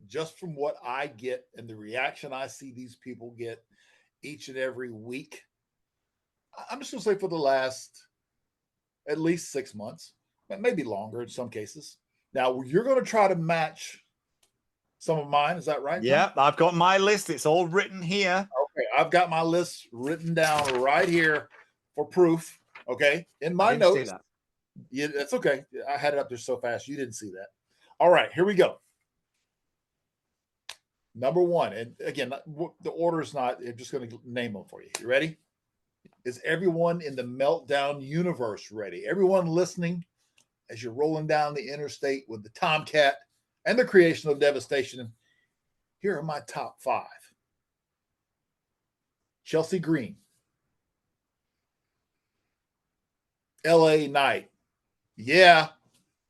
Just from what I get and the reaction I see these people get each and every week, I'm just going to say for the last at least 6 months, but maybe longer in some cases. Now, you're going to try to match some of mine. Is that right? Yeah, I've got my list. It's all written here. Okay, I've got my list written down right here for proof. Okay, in my notes. Yeah, that's okay. I had it up there so fast you didn't see that. All right, here we go. Number 1, and again, the order is not. I'm just going to name them for you. You ready? Is everyone in the Meltdown universe ready? Everyone listening, as you're rolling down the interstate with the Tomcat and the creation of devastation. Here are my top 5. Chelsea Green, LA Knight. Yeah,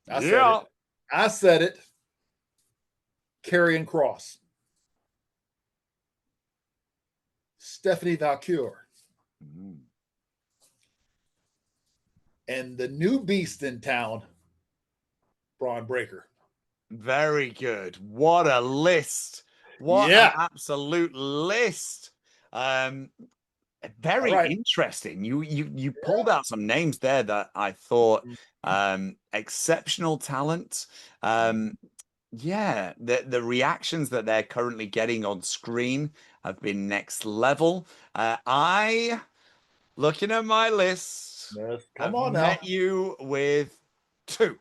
I said it. Karrion Kross, Stephanie Valkyrie, and the new beast in town, Braun Breaker. Very good. What a list. What an absolute list. Very interesting. You pulled out some names there that I thought exceptional talent. Yeah, the reactions that they're currently getting on screen have been next level. Looking at my list, Come I've on met now. you with 2.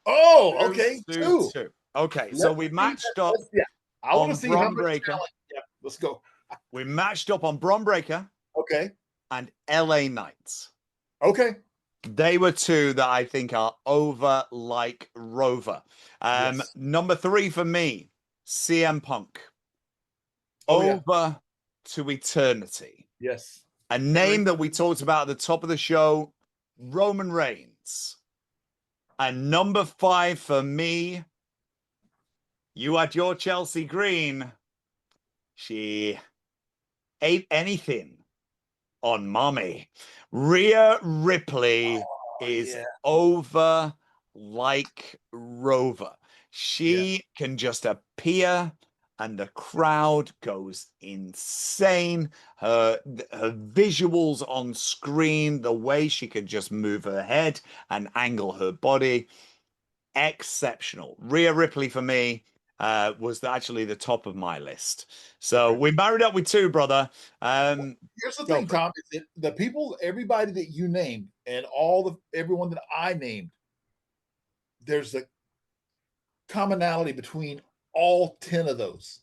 Oh, okay. 2. Okay, so we matched up. I want to see how much Breaker. Yeah, let's go. We matched up on Braun Breaker. Okay. And LA Knights. Okay. They were 2 that I think are over like Rover. Number 3 for me, CM Punk. Over to eternity. Yes. A name that we talked about at the top of the show, Roman Reigns. And number 5 for me, you had your Chelsea Green. She ate anything on mommy. Rhea Ripley is over like Rover. She can just appear and the crowd goes insane. Her visuals on screen, the way she can just move her head and angle her body, exceptional. Rhea Ripley for me was actually the top of my list. So we married up with 2, brother. Here's the thing, Tom, is that the people, everybody that you named and everyone that I named, there's a commonality between all 10 of those.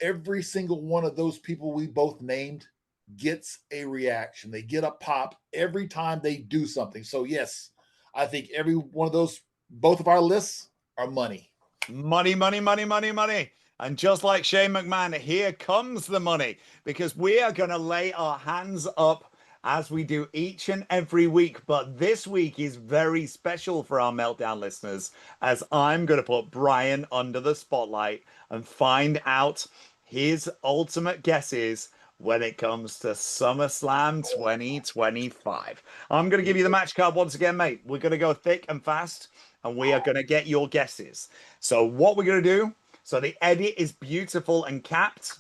Every single one of those people we both named gets a reaction. They get a pop every time they do something. So yes, I think every one of those, both of our lists are money. Money, money, money, money, money. And just like Shane McMahon, here comes the money, because we are going to lay our hands up as we do each and every week. But this week is very special for our Meltdown listeners, as I'm going to put Bryan under the spotlight and find out his ultimate guesses when it comes to SummerSlam 2025. I'm going to give you the match card once again, mate. We're going to go thick and fast, and we are going to get your guesses. So what we're going to do, so the edit is beautiful and capped.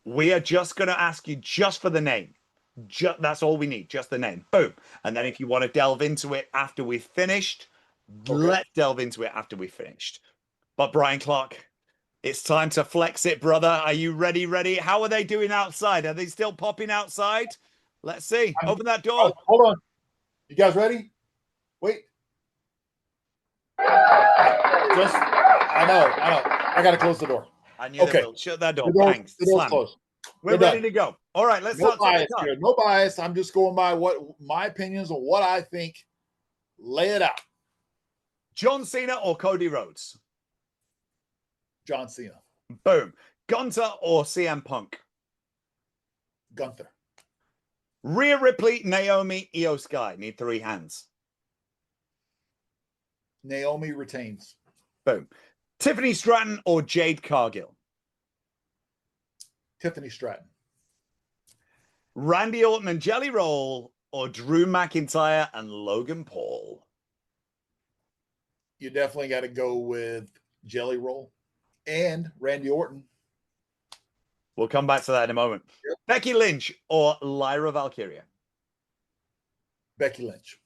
We are just going to ask you just for the name. That's all we need, just the name. Boom. And then if you want to delve into it after we've finished, let's delve into it after we've finished. But Bryan Clark, it's time to flex it, brother. Are you ready? How are they doing outside? Are they still popping outside? Let's see. Open that door. Hold on. You guys ready? Wait. I know. I got to close the door. I knew they will. Shut that door. Bang. The door's closed. We're ready to go. All right, let's No start top bias the card. here. No bias. I'm just going by what my opinions on what I think. Lay it out. John Cena or Cody Rhodes? John Cena. Boom. Gunter or CM Punk? Gunther. Rhea Ripley, Naomi, Io Sky. Need 3 hands. Naomi retains. Boom. Tiffany Stratton or Jade Cargill? Tiffany Stratton. Randy Orton and Jelly Roll or Drew McIntyre and Logan Paul? You definitely got to go with Jelly Roll and Randy Orton. We'll come back to that in a moment. Yep. Becky Lynch or Lyra Valkyria? Becky Lynch.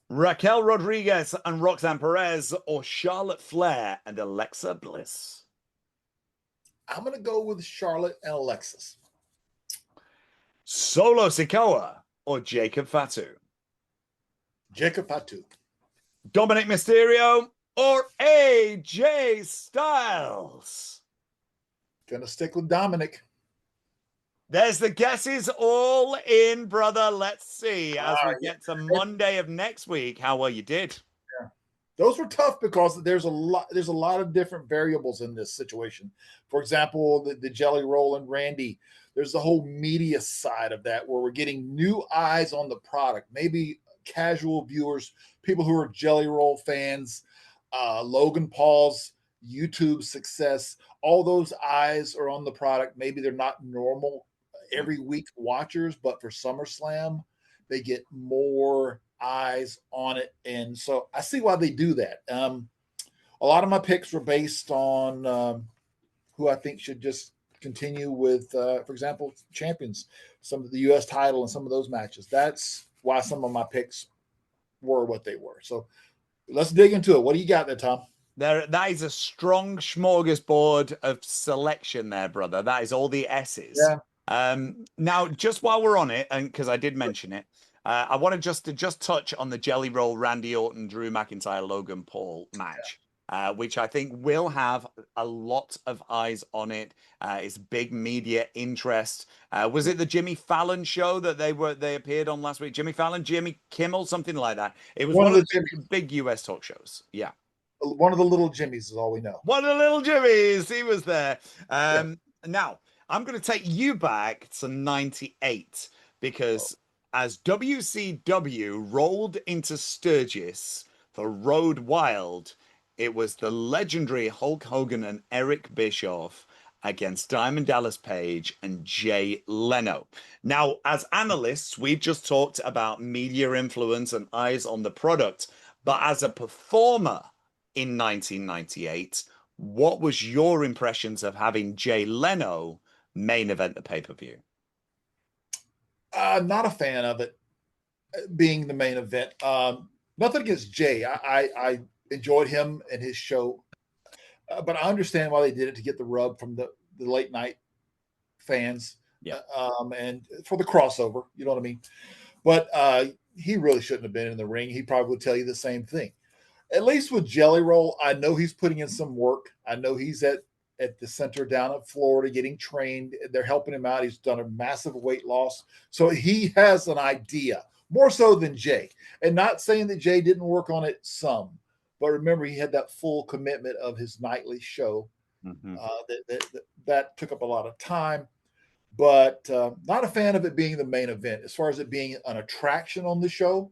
Raquel Rodriguez and Roxanne Perez or Charlotte Flair and Alexa Bliss? I'm going to go with Charlotte and Alexis. Solo Sikoa or Jacob Fatu? Jacob Fatu. Dominic Mysterio or AJ Styles? Gonna stick with Dominic. There's the guesses all in, brother. Let's see as we get to Monday of next week how well you did. Yeah. Those were tough because there's a lot of different variables in this situation. For example, the Jelly Roll and Randy. There's the whole media side of that where we're getting new eyes on the product. Maybe casual viewers, people who are Jelly Roll fans, Logan Paul's YouTube success, all those eyes are on the product. Maybe they're not normal every week watchers, but for SummerSlam, they get more eyes on it. And so I see why they do that. A lot of my picks were based on who I think should just continue with, for example, champions, some of the U.S. title and some of those matches. That's why some of my picks were what they were. So let's dig into it. What do you got there, Tom? That is a strong smorgasbord of selection there, brother. That is all the S's. Yeah. Now, just while we're on it, and because I did mention it, I want to just touch on the Jelly Roll, Randy Orton, Drew McIntyre, Logan Paul match, which I think will have a lot of eyes on it. It's big media interest. Was it the Jimmy Fallon show that they appeared on last week? Jimmy Fallon, Jimmy Kimmel, something like that. It was one of the big US talk shows. Yeah. One of the little Jimmys is all we know. One of the little Jimmys. He was there. Now, I'm going to take you back to 98 because as WCW rolled into Sturgis for Road Wild, it was the legendary Hulk Hogan and Eric Bischoff against Diamond Dallas Page and Jay Leno. Now, as analysts, we've just talked about media influence and eyes on the product, but as a performer in 1998, what was your impressions of having Jay Leno main event the pay-per-view? Not a fan of it being the main event. Nothing against Jay. I enjoyed him and his show, but I understand why they did it to get the rub from the late night fans. Yeah. And for the crossover, you know what I mean? But he really shouldn't have been in the ring. He probably would tell you the same thing. At least with Jelly Roll, I know he's putting in some work. I know he's at the center down in Florida getting trained. They're helping him out. He's done a massive weight loss. So he has an idea, more so than Jay. And not saying that Jay didn't work on it some, but remember, he had that full commitment of his nightly show. Mm-hmm. That took up a lot of time. But not a fan of it being the main event. As far as it being an attraction on the show,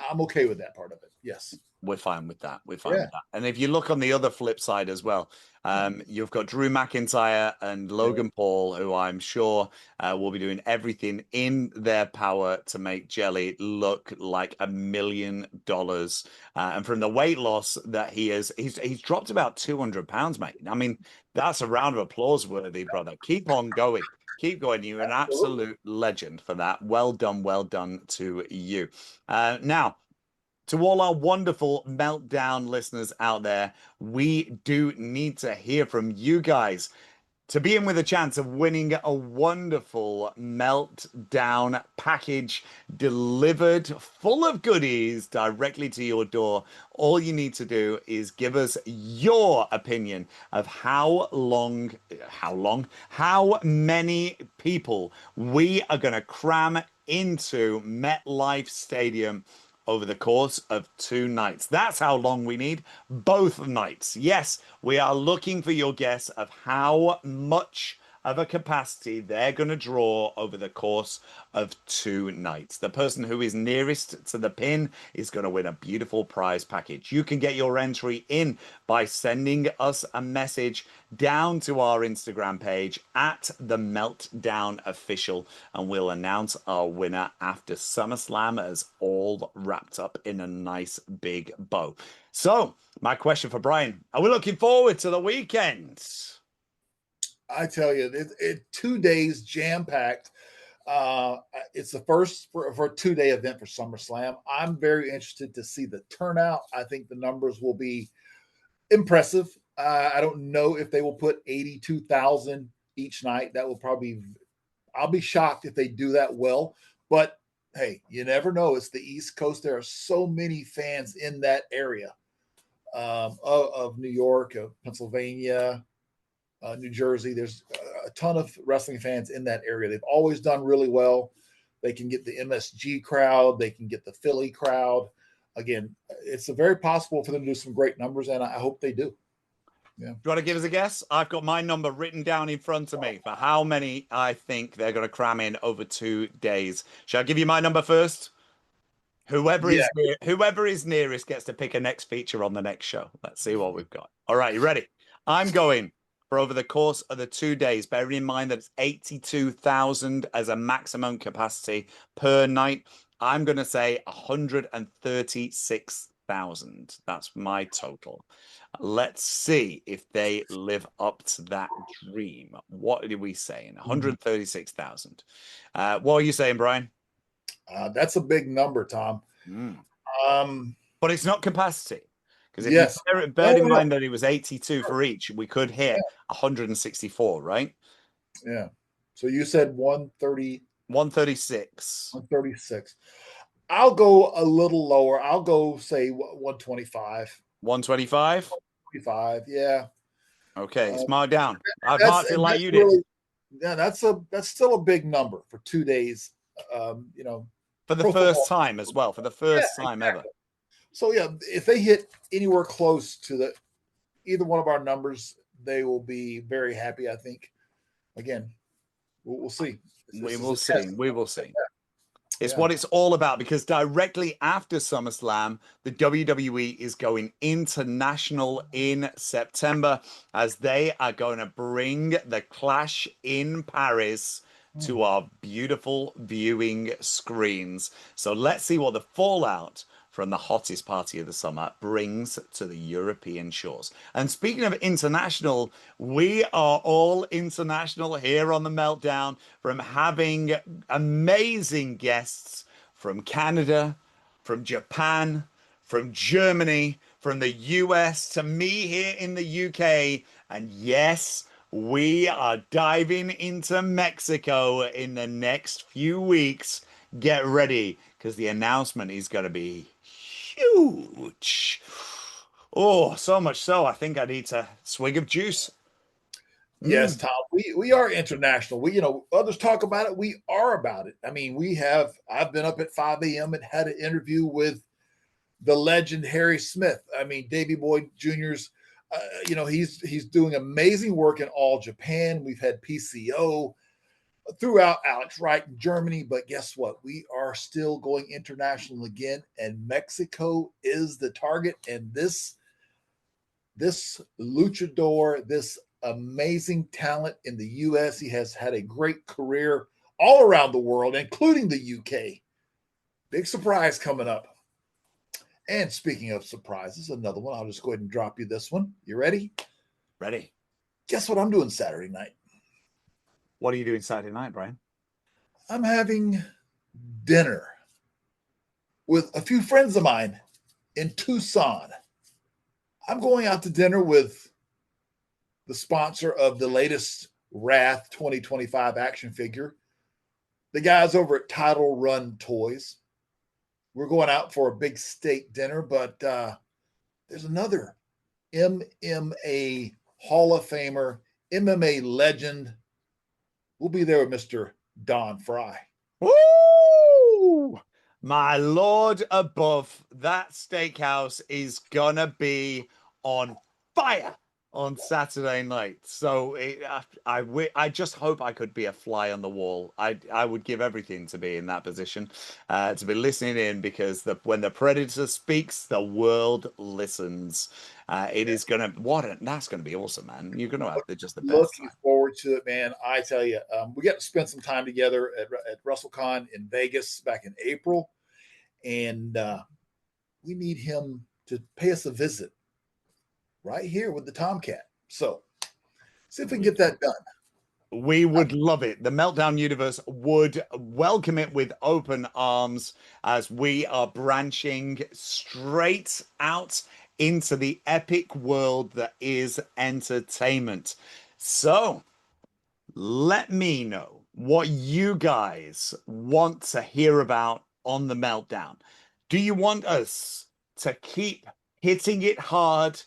I'm okay with that part of it. Yes. We're fine with that. We're fine with that. And if you look on the other flip side as well, you've got Drew McIntyre and Logan Paul, who I'm sure will be doing everything in their power to make Jelly look like $1 million. And from the weight loss that he's dropped about 200 pounds, mate. I mean, that's a round of applause worthy, brother. Keep on going. Keep going. You're an absolute legend for that. Well done to you. Now, to all our wonderful Meltdown listeners out there, we do need to hear from you guys. to be in with a chance of winning a wonderful Meltdown package delivered full of goodies directly to your door, all you need to do is give us your opinion of how many people we are going to cram into MetLife Stadium over the course of 2 nights. That's how long we need, both nights. Yes, we are looking for your guess of how much of a capacity they're going to draw over the course of 2 nights. The person who is nearest to the pin is going to win a beautiful prize package. You can get your entry in by sending us a message down to our Instagram page at the Meltdown Official, and we'll announce our winner after SummerSlam as all wrapped up in a nice big bow. So, my question for Bryan: are we looking forward to the weekend? I tell you, 2 days jam-packed. It's the first for a 2-day event for SummerSlam. I'm very interested to see the turnout. I think the numbers will be impressive. I don't know if they will put 82,000 each night. That will probably, I'll be shocked if they do that well. But hey, you never know. It's the East Coast. There are so many fans in that area of New York, of Pennsylvania, New Jersey. There's a ton of wrestling fans in that area. They've always done really well. They can get the MSG crowd. They can get the Philly crowd. Again, it's very possible for them to do some great numbers, and I hope they do. Yeah. Do you want to give us a guess? I've got my number written down in front of me for how many I think they're going to cram in over 2 days. Shall I give you my number first? Whoever is nearest gets to pick a next feature on the next show. Let's see what we've got. All right, you ready? I'm going for over the course of the 2 days, bearing in mind that it's 82,000 as a maximum capacity per night. I'm going to say 136,000. That's my total. Let's see if they live up to that dream. What did we say? 136,000. What are you saying, Bryan? That's a big number, Tom. But it's not capacity. Because if yes, you bear in mind that it was 82 for each, we could hit 164, right? Yeah. So you said 130. 136. 136. I'll go a little lower. I'll go say 125. 125? 125, yeah. Okay, it's marked down. I've marked it like you did. Really, yeah, that's still a big number for 2 days. For the first time as well, for the first time ever. So yeah, if they hit anywhere close to either one of our numbers, they will be very happy. I think. Again, we'll see. We will see. We will see. It's what it's all about, because directly after SummerSlam, the WWE is going international in September, as they are going to bring the Clash in Paris to our beautiful viewing screens. So let's see what the fallout from the hottest party of the summer brings to the European shores. And speaking of international, we are all international here on the Meltdown, from having amazing guests from Canada, from Japan, from Germany, from the US, to me here in the UK. And yes, we are diving into Mexico in the next few weeks. Get ready, because the announcement is going to be huge. Oh, so much so, I think I need a swig of juice. Yes, Tom, we are international. Others talk about it. We are about it. I mean, I've been up at 5 a.m. and had an interview with the legend Harry Smith. I mean, Davey Boy Jr.'s, he's doing amazing work in all Japan. We've had PCO throughout, Alex Wright in Germany, but guess what? We are still going international again, and Mexico is the target. And this luchador, this amazing talent in the U.S., he has had a great career all around the world, including the UK. Big surprise coming up. And speaking of surprises, another one. I'll just go ahead and drop you this one. You ready? Ready. Guess what I'm doing Saturday night? What are you doing Saturday night, Bryan? I'm having dinner with a few friends of mine in Tucson. I'm going out to dinner with the sponsor of the latest Wrath 2025 action figure. The guys over at Title Run Toys. We're going out for a big steak dinner, but there's another MMA Hall of Famer, MMA legend. We'll be there with Mr. Don Fry. Woo! My Lord above, that steakhouse is gonna be on fire on Saturday night. So I just hope I could be a fly on the wall. I would give everything to be in that position, to be listening in, because when the Predator speaks, the world listens. It is gonna that's gonna be awesome, man. You're gonna have just the best Looking time. forward to it, man. I tell you, we got to spend some time together at WrestleCon in Vegas back in April, and we need him to pay us a visit right here with the Tomcat. So see if we can get that done. We would love it. The Meltdown universe would welcome it with open arms, as we are branching straight out into the epic world that is entertainment. So let me know what you guys want to hear about on the Meltdown. Do you want us to keep hitting it hard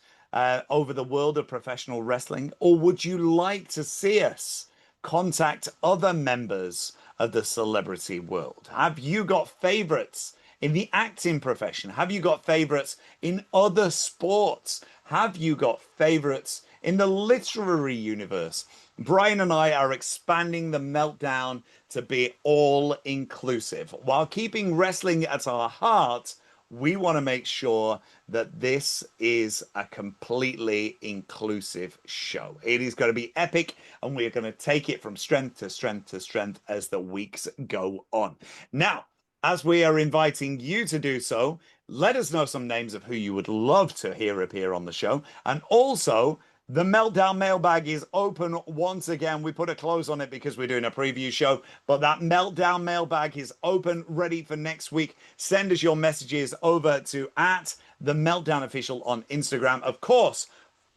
over the world of professional wrestling, or would you like to see us contact other members of the celebrity world? Have you got favorites in the acting profession? Have you got favorites in other sports? Have you got favorites in the literary universe? Bryan and I are expanding the Meltdown to be all inclusive. While keeping wrestling at our heart, we want to make sure that this is a completely inclusive show. It is going to be epic, and we are going to take it from strength to strength to strength as the weeks go on. Now, as we are inviting you to do so, let us know some names of who you would love to hear appear on the show. And also, the Meltdown mailbag is open once again. We put a close on it because we're doing a preview show, but that Meltdown mailbag is open, ready for next week. Send us your messages over to @the_Meltdown_official on Instagram. Of course,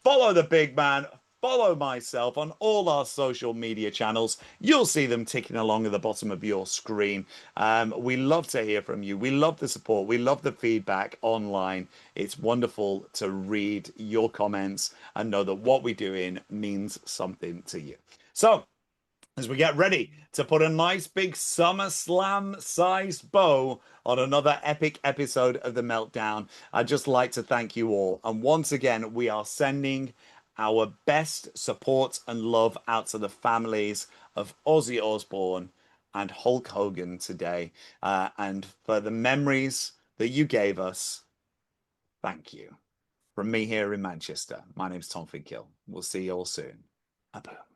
follow the big man, follow myself on all our social media channels. You'll see them ticking along at the bottom of your screen. We love to hear from you. We love the support. We love the feedback online. It's wonderful to read your comments and know that what we're doing means something to you. So, as we get ready to put a nice big SummerSlam sized bow on another epic episode of The Meltdown, I'd just like to thank you all. And once again, we are sending our best support and love out to the families of Ozzy Osbourne and Hulk Hogan today. And for the memories that you gave us, thank you. From me here in Manchester, my name's Tom Finkill. We'll see you all soon. Bye-bye.